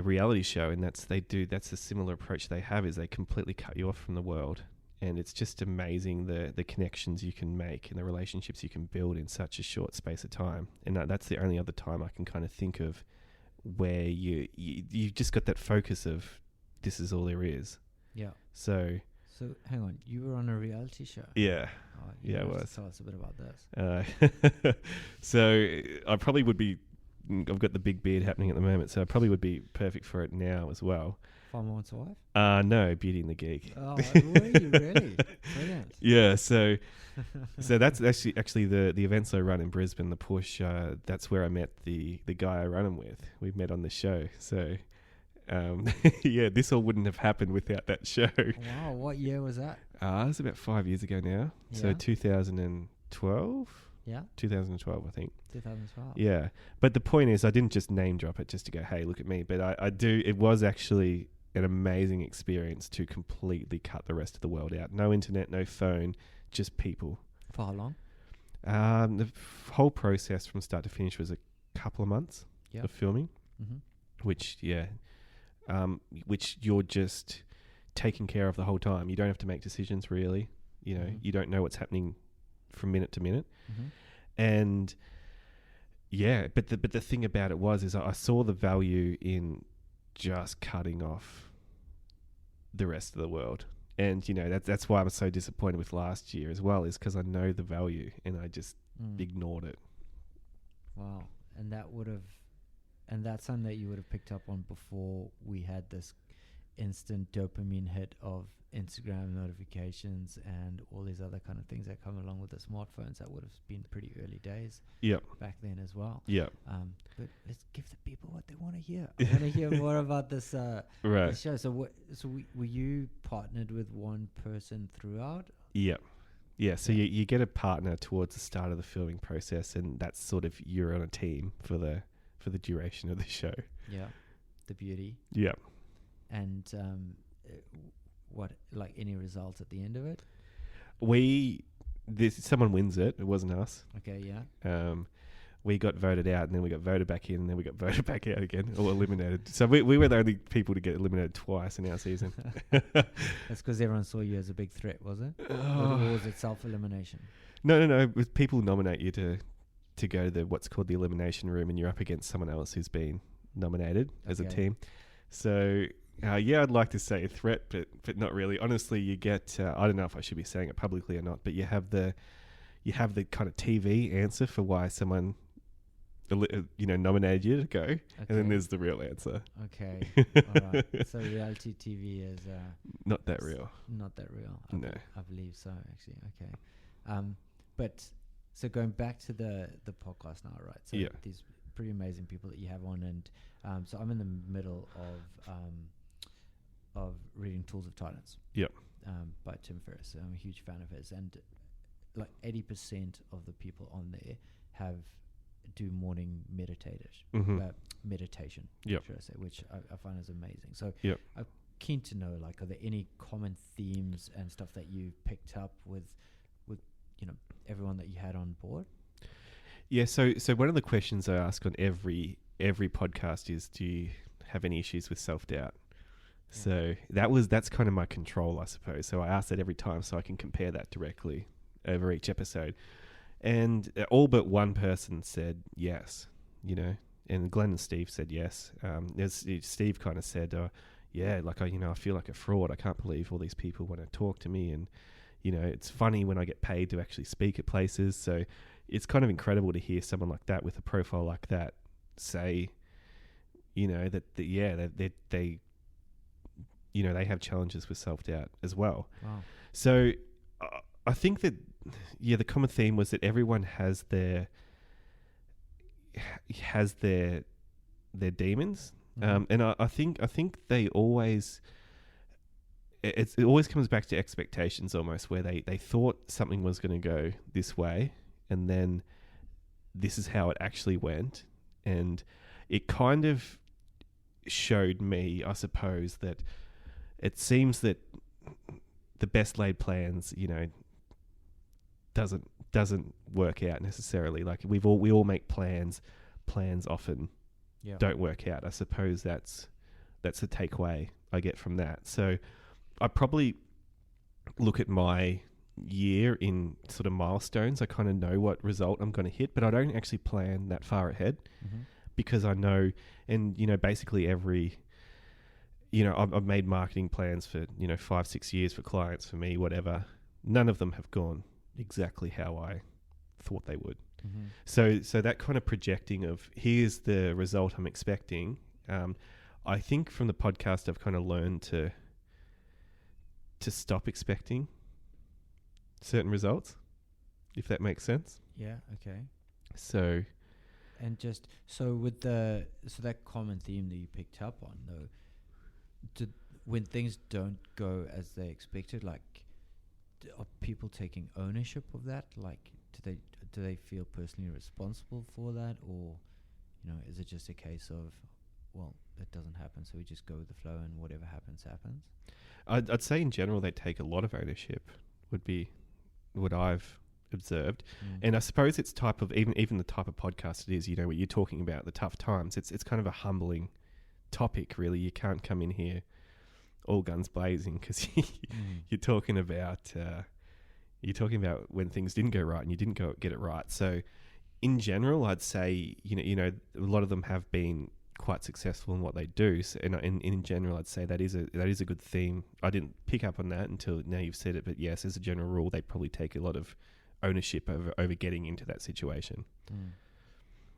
reality show, and that's a similar approach they have, is they completely cut you off from the world. And it's just amazing the connections you can make and the relationships you can build in such a short space of time. And that's the only other time I can kind of think of where you've just got that focus of this is all there is. Yeah. So hang on, you were on a reality show? Yeah. Oh, yeah, it was. Tell us a bit about this. So I probably would be, I've got the big beard happening at the moment, so I probably would be perfect for it now as well. Farmer Wants a Wife? No, Beauty and the Geek. Oh, were you really? Brilliant. Yeah, so that's actually the events I run in Brisbane, the push. That's where I met the guy I run them with. We met on the show. So yeah, this all wouldn't have happened without that show. Wow, what year was that? It was about 5 years ago now. Yeah. So 2012. Yeah. 2012, I think. 2012. Yeah, but the point is, I didn't just name drop it just to go, hey, look at me. But I do. It was actually an amazing experience to completely cut the rest of the world out. No internet, no phone, just people. For how long? The whole process from start to finish was a couple of months of filming, which you're just taking care of the whole time. You don't have to make decisions, really. You don't know what's happening from minute to minute. And yeah, but the thing about it is I saw the value in just cutting off the rest of the world. And that's why I'm so disappointed with last year as well, is because I know the value and I just ignored it. Wow. And that's something that you would have picked up on before we had this instant dopamine hit of Instagram notifications and all these other kind of things that come along with the smartphones. That would have been pretty early days back then as well. But let's give the people what they want to hear. I want to hear more about this, this show. So were you partnered with one person throughout? So you get a partner towards the start of the filming process, and that's sort of, you're on a team for the duration of the show. The beauty. And what, like, any results at the end of it? Someone wins it. It wasn't us. Okay, yeah. we got voted out, and then we got voted back in, and then we got voted back out again, or eliminated. So we were the only people to get eliminated twice in our season. That's because everyone saw you as a big threat, was it? Or was it self-elimination? No. It was people nominate you to go to what's called the elimination room, and you're up against someone else who's been nominated as a team. So I'd like to say a threat, but not really. Honestly, you get I don't know if I should be saying it publicly or not, but you have the kind of TV answer for why someone nominated you to go, and then there's the real answer. Okay, all right. So reality TV is not that real. Not that real. No, I believe so. Actually, okay. But so going back to the podcast now, right? So these pretty amazing people that you have on, and so I'm in the middle of reading Tools of Titans. Yep. By Tim Ferriss. I'm a huge fan of his, and like 80% of the people on there do morning meditation. Yep. Should I say, which I find is amazing. So yep. I'm keen to know, like, are there any common themes and stuff that you picked up with everyone that you had on board? Yeah. So one of the questions I ask on every podcast is, do you have any issues with self-doubt? Yeah. So that's kind of my control, I suppose. So I ask that every time so I can compare that directly over each episode. And all but one person said yes, and Glenn and Steve said yes. Steve kind of said, I feel like a fraud. I can't believe all these people want to talk to me. And, it's funny when I get paid to actually speak at places. So it's kind of incredible to hear someone like that with a profile like that say, that they have challenges with self-doubt as well. Wow. So I think that, the common theme was that everyone has their demons. Mm-hmm. And I think they always, it always comes back to expectations almost, where they thought something was going to go this way, and then this is how it actually went. And it kind of showed me, I suppose, that it seems that the best laid plans, doesn't work out necessarily. Like we all make plans often don't work out. I suppose that's the takeaway I get from that. So I probably look at my year in sort of milestones. I kind of know what result I'm going to hit, but I don't actually plan that far ahead, because I know, and basically every I've made marketing plans for 5-6 years for clients, for me, whatever. None of them have gone exactly how I thought they would. So that kind of projecting of here's the result I'm expecting. I think from the podcast I've kind of learned to stop expecting certain results, if that makes sense. Yeah. Okay. So, and just with that common theme that you picked up on, though, when things don't go as they expected, like, are people taking ownership of that? Like, do they feel personally responsible for that, or is it just a case of, well, it doesn't happen, so we just go with the flow, and whatever happens happens? I'd say in general they take a lot of ownership, would be what I've observed. And I suppose it's type of even the type of podcast it is, where you're talking about the tough times. It's kind of a humbling topic, really. You can't come in here all guns blazing, because you're talking about when things didn't go right and you didn't get it right. So in general, I'd say a lot of them have been quite successful in what they do. So, and in general, I'd say that is a good theme. I didn't pick up on that until now you've said it, but yes, as a general rule, they probably take a lot of ownership over getting into that situation.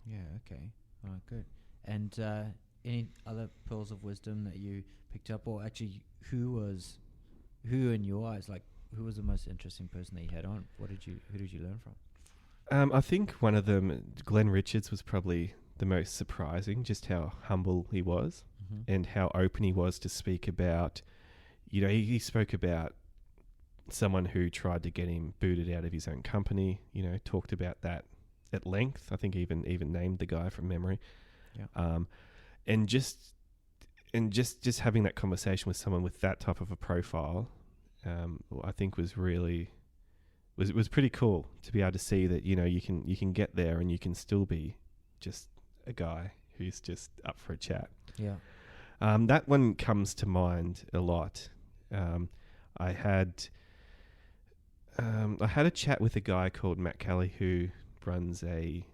Yeah. Okay. All right. Good. And any other pearls of wisdom that you picked up, or actually, who in your eyes, like, who was the most interesting person that you had on? Who did you learn from? I think one of them, Glenn Richards, was probably the most surprising, just how humble he was and how open he was to speak about, he spoke about someone who tried to get him booted out of his own company, talked about that at length. I think even named the guy from memory. Yeah. And just having that conversation with someone with that type of a profile, I think was really was pretty cool to be able to see that, you know, you can get there and you can still be just a guy who's just up for a chat. Yeah. That one comes to mind a lot. I had a chat with a guy called Matt Kelly who runs a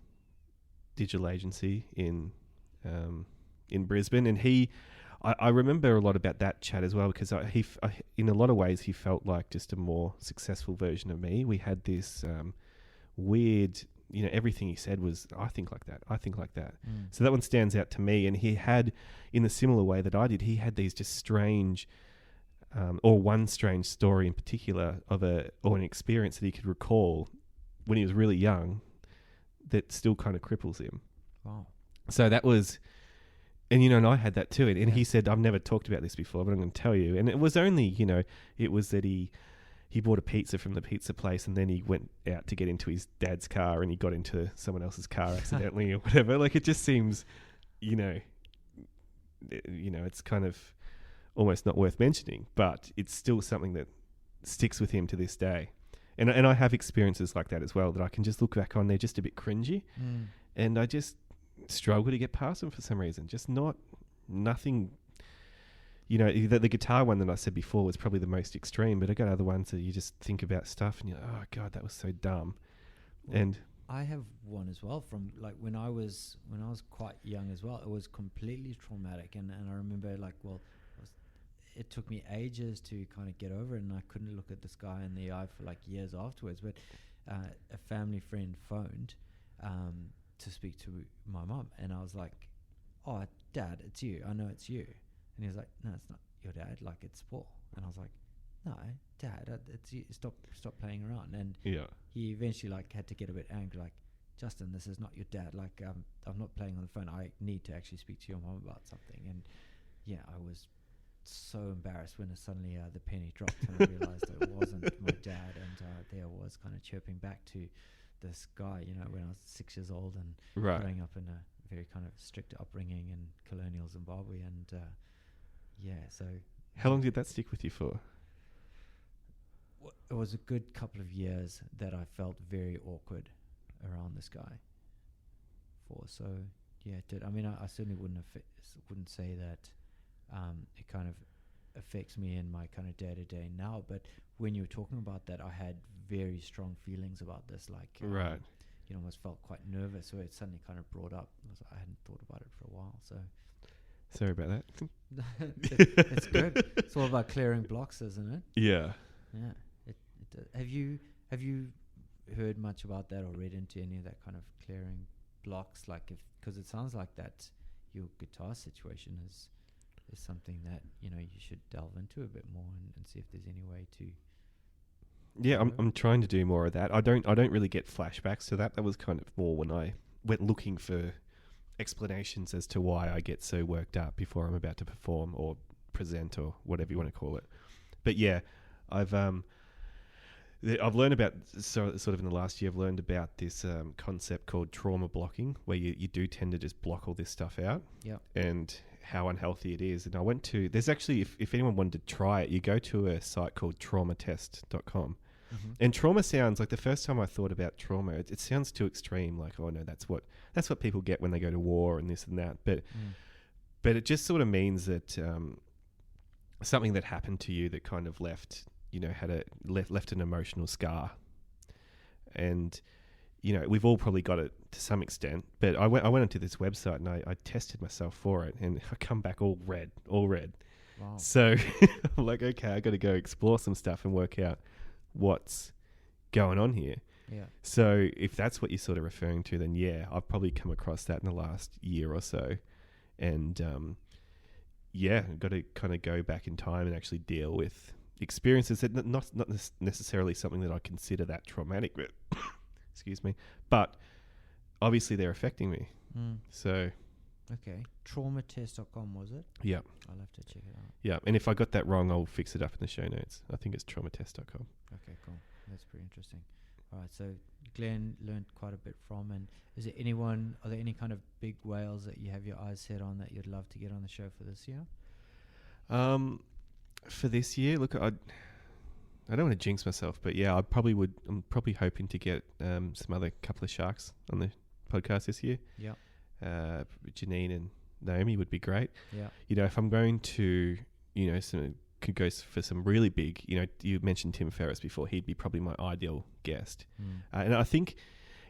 digital agency in Brisbane, and I remember a lot about that chat as well, because I, in a lot of ways he felt like just a more successful version of me. We had this weird, you know, everything he said was, I think like that. So that one stands out to me. And he had, in a similar way that I did, he had these just strange, or one strange story in particular or an experience that he could recall when he was really young that still kind of cripples him. Wow. So that was, and you know, and I had that too. And he said, I've never talked about this before, but I'm going to tell you. And it was only, you know, it was that he bought a pizza from the pizza place, and then he went out to get into his dad's car, and he got into someone else's car accidentally or whatever. Like, it just seems, you know, it's kind of almost not worth mentioning, but it's still something that sticks with him to this day. And I have experiences like that as well, that I can just look back on. They're just a bit cringy, and I just struggle to get past them for some reason. Just nothing. You know, the guitar one that I said before was probably the most extreme, but I got other ones that you just think about stuff and you're like, oh God, that was so dumb. Well, and I have one as well from like when I was quite young as well. It was completely traumatic, and I remember it took me ages to kind of get over it, and I couldn't look at this guy in the eye for like years afterwards. But a family friend phoned to speak to my mum, and I was like, "Oh, Dad, it's you. I know it's you." And he was like, "No, it's not your dad. Like, it's Paul." And I was like, "No, Dad, it's you. Stop playing around." And he eventually like had to get a bit angry, like, "Justin, this is not your dad. Like, I'm not playing on the phone. I need to actually speak to your mom about something." And yeah, I was so embarrassed when suddenly the penny dropped and I realized that it wasn't my dad, and there I was kind of chirping back to this guy, you know, when I was 6 years old and growing up in a very kind of strict upbringing in colonial Zimbabwe, and so how long did that stick with you for? It was a good couple of years that I felt very awkward around this guy so yeah, it did. I mean, I certainly wouldn't say that it kind of affects me in my kind of day-to-day now, but when you were talking about that, I had very strong feelings about this, like you know, almost felt quite nervous, so it suddenly kind of brought up. I hadn't thought about it for a while, so sorry about that. It's good. It's all about clearing blocks, isn't it? Yeah. Have you heard much about that or read into any of that kind of clearing blocks, like, because it sounds like that your guitar situation is something that, you know, you should delve into a bit more and see if there's any way to. Yeah, I'm trying to do more of that. I don't really get flashbacks to that. That was kind of more when I went looking for explanations as to why I get so worked up before I'm about to perform or present or whatever you want to call it. But yeah, I've learned about, sort of in the last year, I've learned about this concept called trauma blocking, where you do tend to just block all this stuff out. Yeah. And how unhealthy it is. And I went to, there's actually, if anyone wanted to try it, you go to a site called traumatest.com. Mm-hmm. And trauma sounds like, the first time I thought about trauma, it sounds too extreme. Like, oh no, that's what people get when they go to war and this and that. But it just sort of means that something that happened to you that kind of left an emotional scar. And you know, we've all probably got it to some extent, but I went onto this website and I tested myself for it, and I come back all red. Wow. So I'm like, okay, I got to go explore some stuff and work out what's going on here. Yeah. So if that's what you're sort of referring to, then yeah, I've probably come across that in the last year or so, and I've got to kind of go back in time and actually deal with experiences that not necessarily something that I consider that traumatic, but excuse me, but obviously they're affecting me. So okay, traumatest.com, was it? Yeah, I'll have to check it out. Yeah, and if I got that wrong, I'll fix it up in the show notes. I think it's traumatest.com. Okay, cool. That's pretty interesting. All right, so Glenn learned quite a bit from, and are there any kind of big whales that you have your eyes set on that you'd love to get on the show for this year? For this year, look, I don't want to jinx myself, but yeah, I'm probably hoping to get some other couple of sharks on the podcast this year. Yeah. Janine and Naomi would be great. Yeah. If I'm going to, could go for some really big, you mentioned Tim Ferriss before, he'd be probably my ideal guest. And I think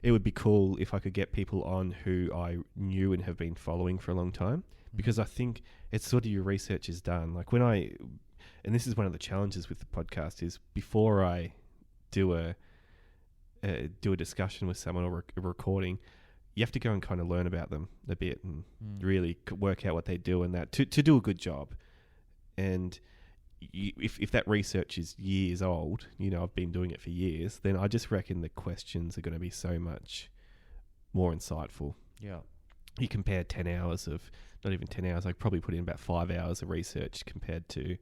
it would be cool if I could get people on who I knew and have been following for a long time, because I think it's sort of your research is done. Like and this is one of the challenges with the podcast, is before I do a discussion with someone or a recording, you have to go and kind of learn about them a bit and really work out what they do and that to do a good job. And if that research is years old, I've been doing it for years, then I just reckon the questions are going to be so much more insightful. Yeah. You compare 10 hours of, not even 10 hours, I probably put in about 5 hours of research compared to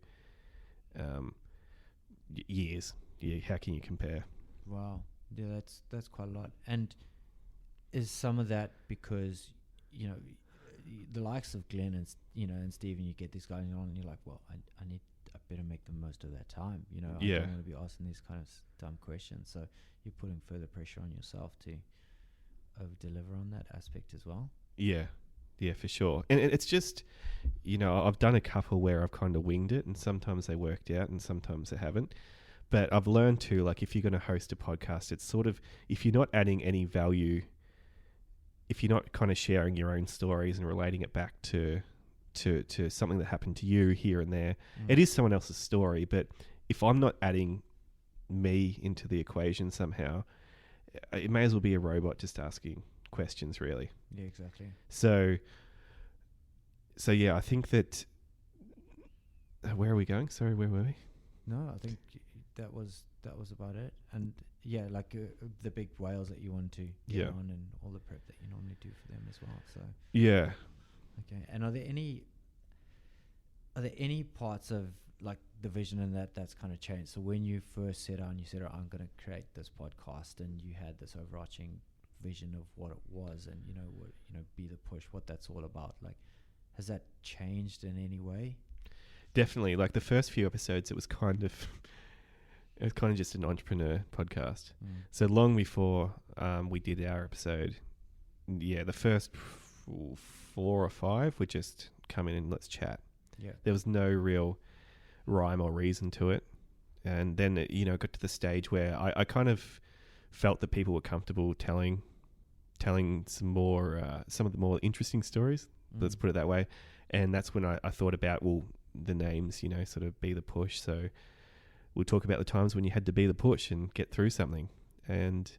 years. Yeah, how can you compare? Wow. Yeah, that's quite a lot. And is some of that because, the likes of Glenn and Stephen, you get these guys on and you're like, well, I better make the most of that time. I don't want to be asking these kind of dumb questions. So you're putting further pressure on yourself to over-deliver on that aspect as well. Yeah, for sure. And it's just, I've done a couple where I've kind of winged it, and sometimes they worked out and sometimes they haven't. But I've learned to, like, if you're going to host a podcast, it's sort of, if you're not adding any value, if you're not kind of sharing your own stories and relating it back to something that happened to you here and there, it is someone else's story. But if I'm not adding me into the equation somehow, it may as well be a robot just asking questions, really. Yeah, exactly. So yeah, I think that where are we going? Sorry, where were we? No, I think that was about it. And yeah, like the big whales that you want to get on, and all the prep that you normally do for them as well. So yeah. Okay. And are there any parts of like the vision and that's kind of changed? So when you first set out and you said, I'm going to create this podcast, and you had this overarching vision of what it was, and be the push, what that's all about, like, has that changed in any way? Definitely. Like the first few episodes, it was kind of just an entrepreneur podcast. So long before we did our episode, the first 4 or 5 were just come in and let's chat. Yeah, there was no real rhyme or reason to it. And then it, got to the stage where I kind of felt that people were comfortable telling some of the more interesting stories. Let's put it that way. And that's when I thought about, the names, sort of be the push. So we'll talk about the times when you had to be the push and get through something. And,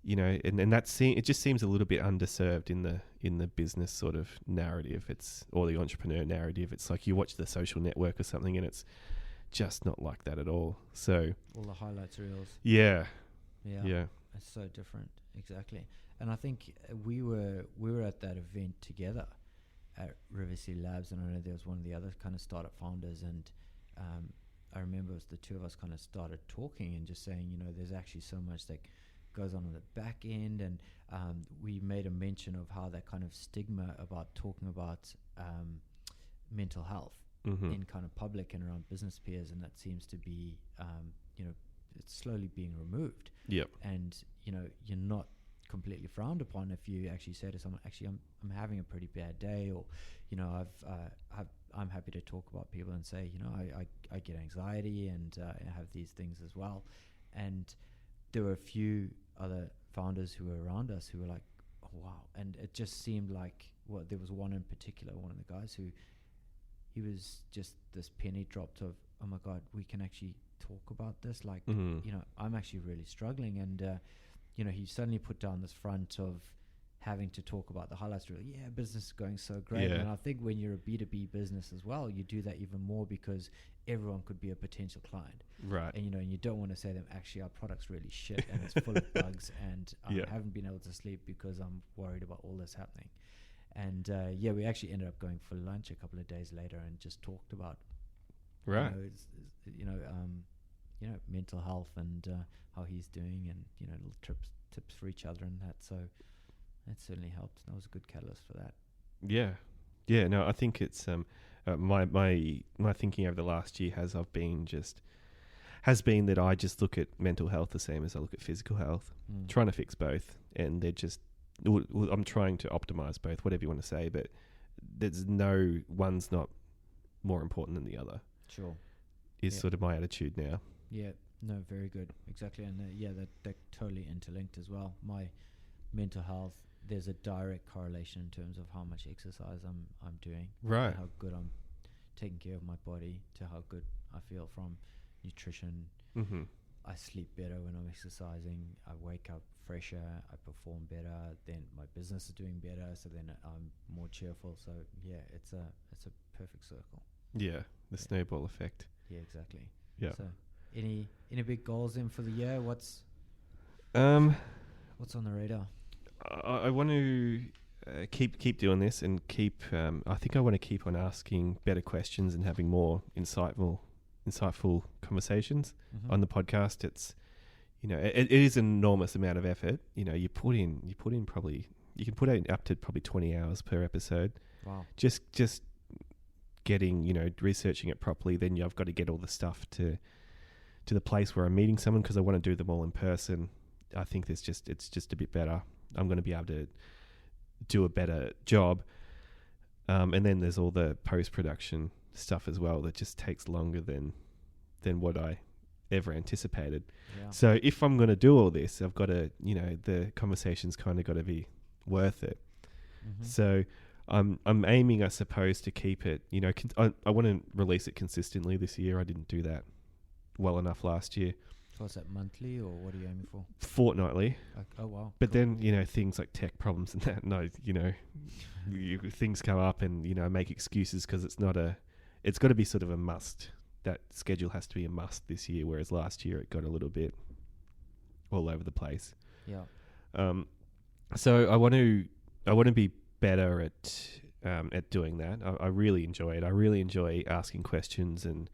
and it just seems a little bit underserved in the business sort of narrative. Or the entrepreneur narrative. It's like you watch The Social Network or something, and it's just not like that at all. So all the highlights reels. Yeah. It's so different. Exactly. And I think we were at that event together at Riverside Labs, and I know there was one of the other kind of startup founders, and I remember it was the two of us kind of started talking and just saying, there's actually so much that goes on the back end, and we made a mention of how that kind of stigma about talking about mental health in kind of public and around business peers, and that seems to be it's slowly being removed. Yep. And you're not completely frowned upon if you actually say to someone, actually I'm having a pretty bad day, or I'm happy to talk about people and say, I get anxiety and I have these things as well. And there were a few other founders who were around us who were like, oh wow. And it just seemed like, there was one in particular, one of the guys who, he was just this penny dropped of, oh my God, we can actually talk about this. Like, I'm actually really struggling. And, he suddenly put down this front of having to talk about the highlights. Really, business is going so great. Yeah. And I think when you're a B2B business as well, you do that even more because everyone could be a potential client. Right. And, and you don't want to say to them, actually, our product's really shit and it's full of bugs, and I haven't been able to sleep because I'm worried about all this happening. And, we actually ended up going for lunch a couple of days later and just talked about, mental health and how he's doing, and, little tips for each other and that. So that certainly helped. That was a good catalyst for that. Yeah. No, I think it's my thinking over the last year has I've been just has been that I just look at mental health the same as I look at physical health, trying to fix both, and they're just. I'm trying to optimize both, whatever you want to say, but there's no one's not more important than the other. Sure. Is sort of my attitude now. Yeah. No, very good. Exactly. And they're totally interlinked as well. My mental health, there's a direct correlation in terms of how much exercise I'm doing. Right. How good I'm taking care of my body to how good I feel from nutrition. Mm-hmm. I sleep better when I'm exercising. I wake up fresher. I perform better. Then my business is doing better. So then I'm more cheerful. So yeah, it's a perfect circle. Yeah, the snowball effect. Yeah, exactly. Yeah. So any big goals in for the year? What's on the radar? I want to keep doing this and keep. I think I want to keep on asking better questions and having more insightful conversations on the podcast. It's, it is an enormous amount of effort. You put in probably, you can put in up to probably 20 hours per episode. Wow. Just getting, researching it properly. Then I've got to get all the stuff to the place where I'm meeting someone, because I want to do them all in person. I think it's just a bit better. I'm going to be able to do a better job. And then there's all the post-production stuff as well that just takes longer than what I ever anticipated. Yeah. So if I'm going to do all this, I've got to, the conversation's kind of got to be worth it. Mm-hmm. So I'm aiming, I suppose, to keep it, I want to release it consistently this year. I didn't do that well enough last year. So is that monthly, or what are you aiming for? Fortnightly. Oh, wow. But cool. then, things like tech problems and that, things come up and, I make excuses because it's got to be sort of a must. That schedule has to be a must this year, whereas last year it got a little bit all over the place. Yeah. So I want to be better at doing that. I really enjoy it. I really enjoy asking questions and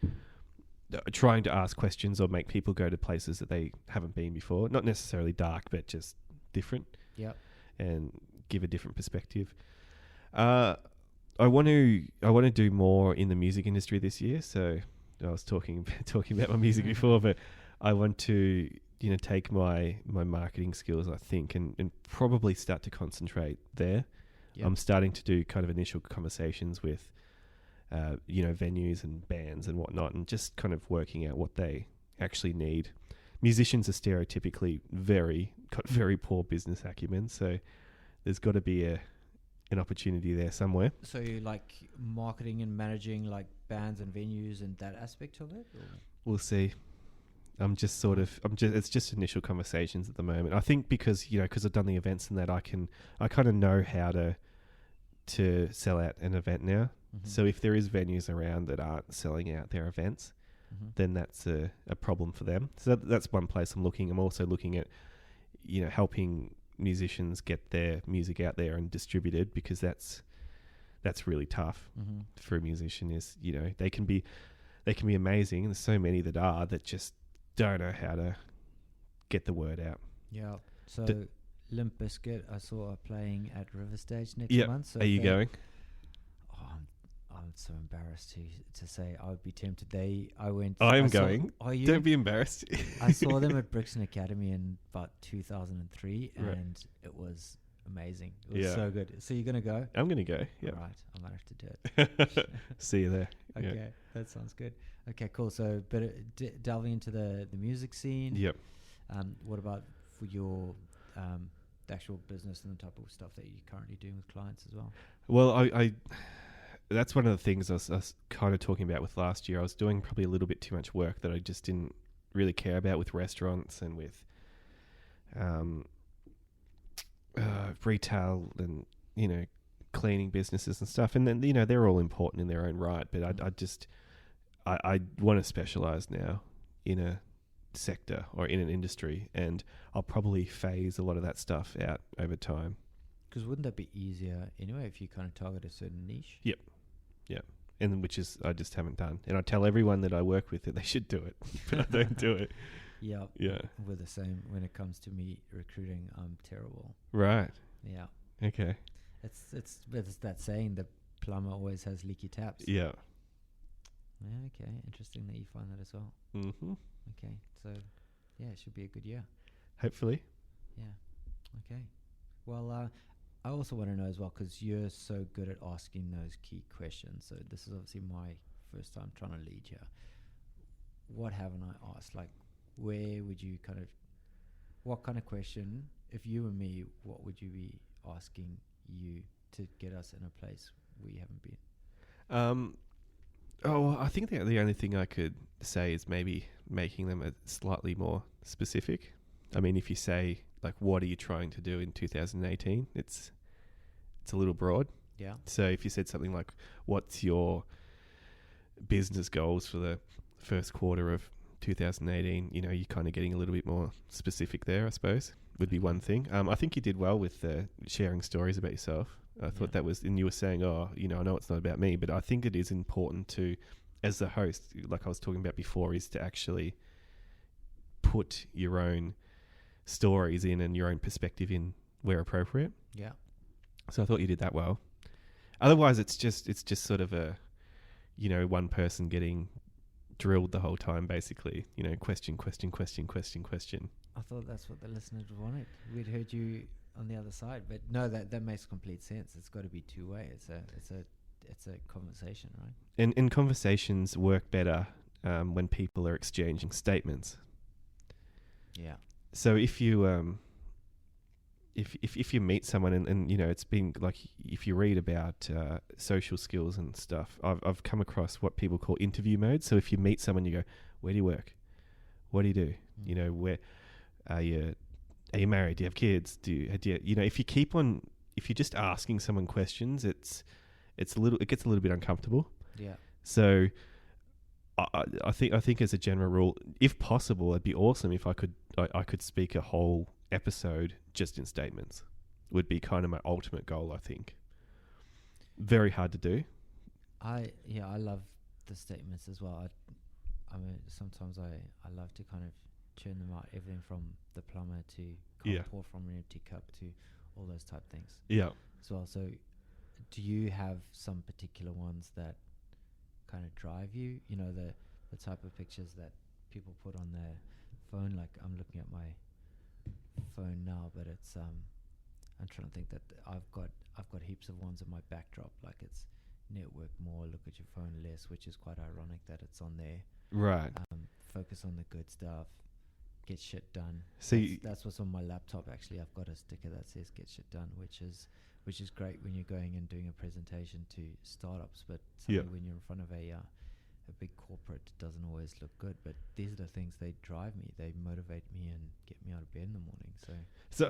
trying to ask questions or make people go to places that they haven't been before. Not necessarily dark, but just different. Yeah. And give a different perspective. I want to do more in the music industry this year. So I was talking about my music before, but I want to take my marketing skills, I think, and probably start to concentrate there. Yep. I'm starting to do kind of initial conversations with venues and bands and whatnot, and just kind of working out what they actually need. Musicians are stereotypically got very poor business acumen, so there's got to be an opportunity there somewhere. So you like marketing and managing like bands and venues and that aspect of it? Or? We'll see. It's just initial conversations at the moment. I think because I've done the events and that, I kind of know how to sell out an event now. Mm-hmm. So if there is venues around that aren't selling out their events, then that's a problem for them. So that's one place I'm looking. I'm also looking at, helping musicians get their music out there and distributed, because that's really tough for a musician. Is they can be amazing, and there's so many that just don't know how to get the word out. Yeah. So Limp Bizkit, I saw playing at River Stage next month. So are you going? I'm so embarrassed to say. I would be tempted. I am going. Are you? Don't be embarrassed. I saw them at Brixton Academy in about 2003, right. and it was amazing. It was so good. So you're gonna go? I'm gonna go. Yeah. All right. I might have to do it. See you there. Okay, yeah. That sounds good. Okay, cool. So, but delving into the music scene. Yep. What about for your the actual business and the type of stuff that you're currently doing with clients as well? Well, I that's one of the things I was kind of talking about with last year. I was doing probably a little bit too much work that I just didn't really care about with restaurants and with retail and cleaning businesses and stuff. And then they're all important in their own right. But I want to specialize now in a sector or in an industry, and I'll probably phase a lot of that stuff out over time. Because wouldn't that be easier anyway if you kind of target a certain niche? Yep. And which is I just haven't done. And I tell everyone that I work with that they should do it, but I don't do it. Yeah. Yeah. We're the same when it comes to me recruiting. I'm terrible. Right. Yeah. Okay. It's that saying, the plumber always has leaky taps. Yeah. Yeah. Okay. Interesting that you find that as well. Mm-hmm. Okay. So, yeah, it should be a good year. Hopefully. Yeah. Okay. Well, I also want to know as well, because you're so good at asking those key questions. So this is obviously my first time trying to lead here. What haven't I asked? Like, where would you what kind of question, if you and me, what would you be asking you to get us in a place we haven't been? I think the only thing I could say is maybe making them a slightly more specific. I mean, if you say, like, what are you trying to do in 2018? It's a little broad. Yeah. So if you said something like, what's your business goals for the first quarter of 2018, you're kind of getting a little bit more specific there, I suppose, would be one thing. I think you did well with sharing stories about yourself. I thought that was, and you were saying, I know it's not about me, but I think it is important to, as the host, like I was talking about before, is to actually put your own stories in and your own perspective in where appropriate. Yeah. So I thought you did that well. Otherwise, it's just sort of a, one person getting drilled the whole time, basically. Question. I thought that's what the listeners wanted. We'd heard you on the other side, but no, that makes complete sense. It's got to be two-way. It's a conversation, right? And conversations work better when people are exchanging statements. Yeah. So if you if you meet someone and it's been like, if you read about social skills and stuff, I've come across what people call interview mode. So if you meet someone, you go, where do you work? What do you do? Where are you married? Do you have kids? Do you if you're just asking someone questions, it gets a little bit uncomfortable. Yeah. So I think as a general rule, if possible, it'd be awesome if I could speak a whole episode just in statements. Would be kind of my ultimate goal, I think. Very hard to do. I love the statements as well. I mean, sometimes I love to kind of churn them out, everything from the plumber to pour from an empty cup to all those type things. Yeah. As well. So do you have some particular ones that kind of drive you? The type of pictures that people put on their phone. Like, I'm looking at my phone now, but it's I'm trying to think that I've got heaps of ones in my backdrop. Like, it's network more, look at your phone less, which is quite ironic that it's on there. Right. Focus on the good stuff. Get shit done. So that's what's on my laptop. Actually, I've got a sticker that says "Get shit done," which is great when you're going and doing a presentation to startups. But when you're in front of a big corporate, it doesn't always look good. But these are the things, they drive me, they motivate me, and get me out of bed in the morning. So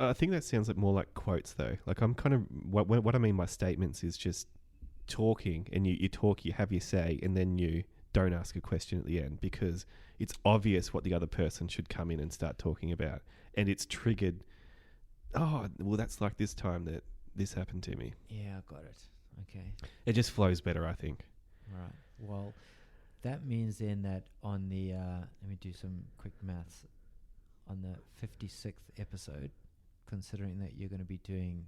I think that sounds like more like quotes, though. Like, I'm kind of what I mean by statements is just talking, and you talk, you have your say, and then you don't ask a question at the end, because it's obvious what the other person should come in and start talking about, and it's triggered. Oh, well, that's like this time that this happened to me. Yeah, I got it. Okay. It just flows better, I think. Right. Well, that means then that on the let me do some quick maths. On the 56th episode, considering that you're going to be doing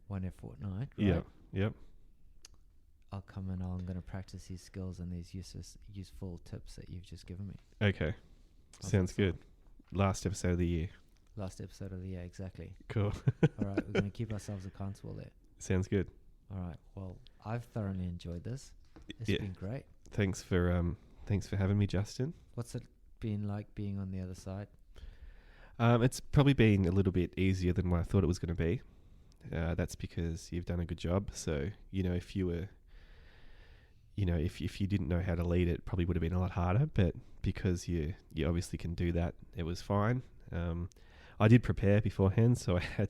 one a fortnight, right? Yep. I'll come and I'm going to practice these skills and these useful tips that you've just given me. Okay. Sounds good. Last episode of the year. Last episode of the year, exactly. Cool. All right, we're going to keep ourselves accountable there. Sounds good. All right. Well, I've thoroughly enjoyed this. It's been great. Thanks for having me, Justin. What's it been like being on the other side? It's probably been a little bit easier than what I thought it was going to be. That's because you've done a good job. So, if you were, if you didn't know how to lead, it probably would have been a lot harder. But because you obviously can do that, it was fine. I did prepare beforehand, so I had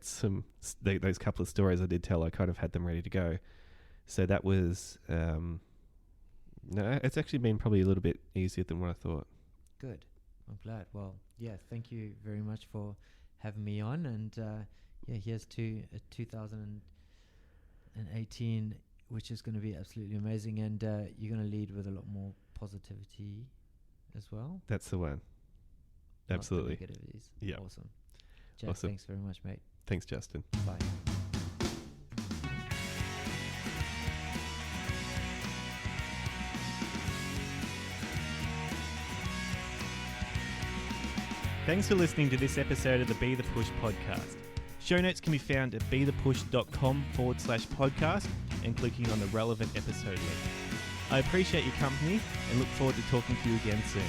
those couple of stories I did tell, I kind of had them ready to go. So that was, it's actually been probably a little bit easier than what I thought. Good. I'm glad. Well, yeah, thank you very much for having me on. And here's to 2018, which is going to be absolutely amazing. And you're going to lead with a lot more positivity as well. That's the one. Absolutely. Not the negativities. Yeah. Awesome. Jack, awesome. Thanks very much, mate. Thanks, Justin. Bye. Thanks for listening to this episode of the Be The Push podcast. Show notes can be found at bethepush.com/podcast and clicking on the relevant episode link. I appreciate your company and look forward to talking to you again soon.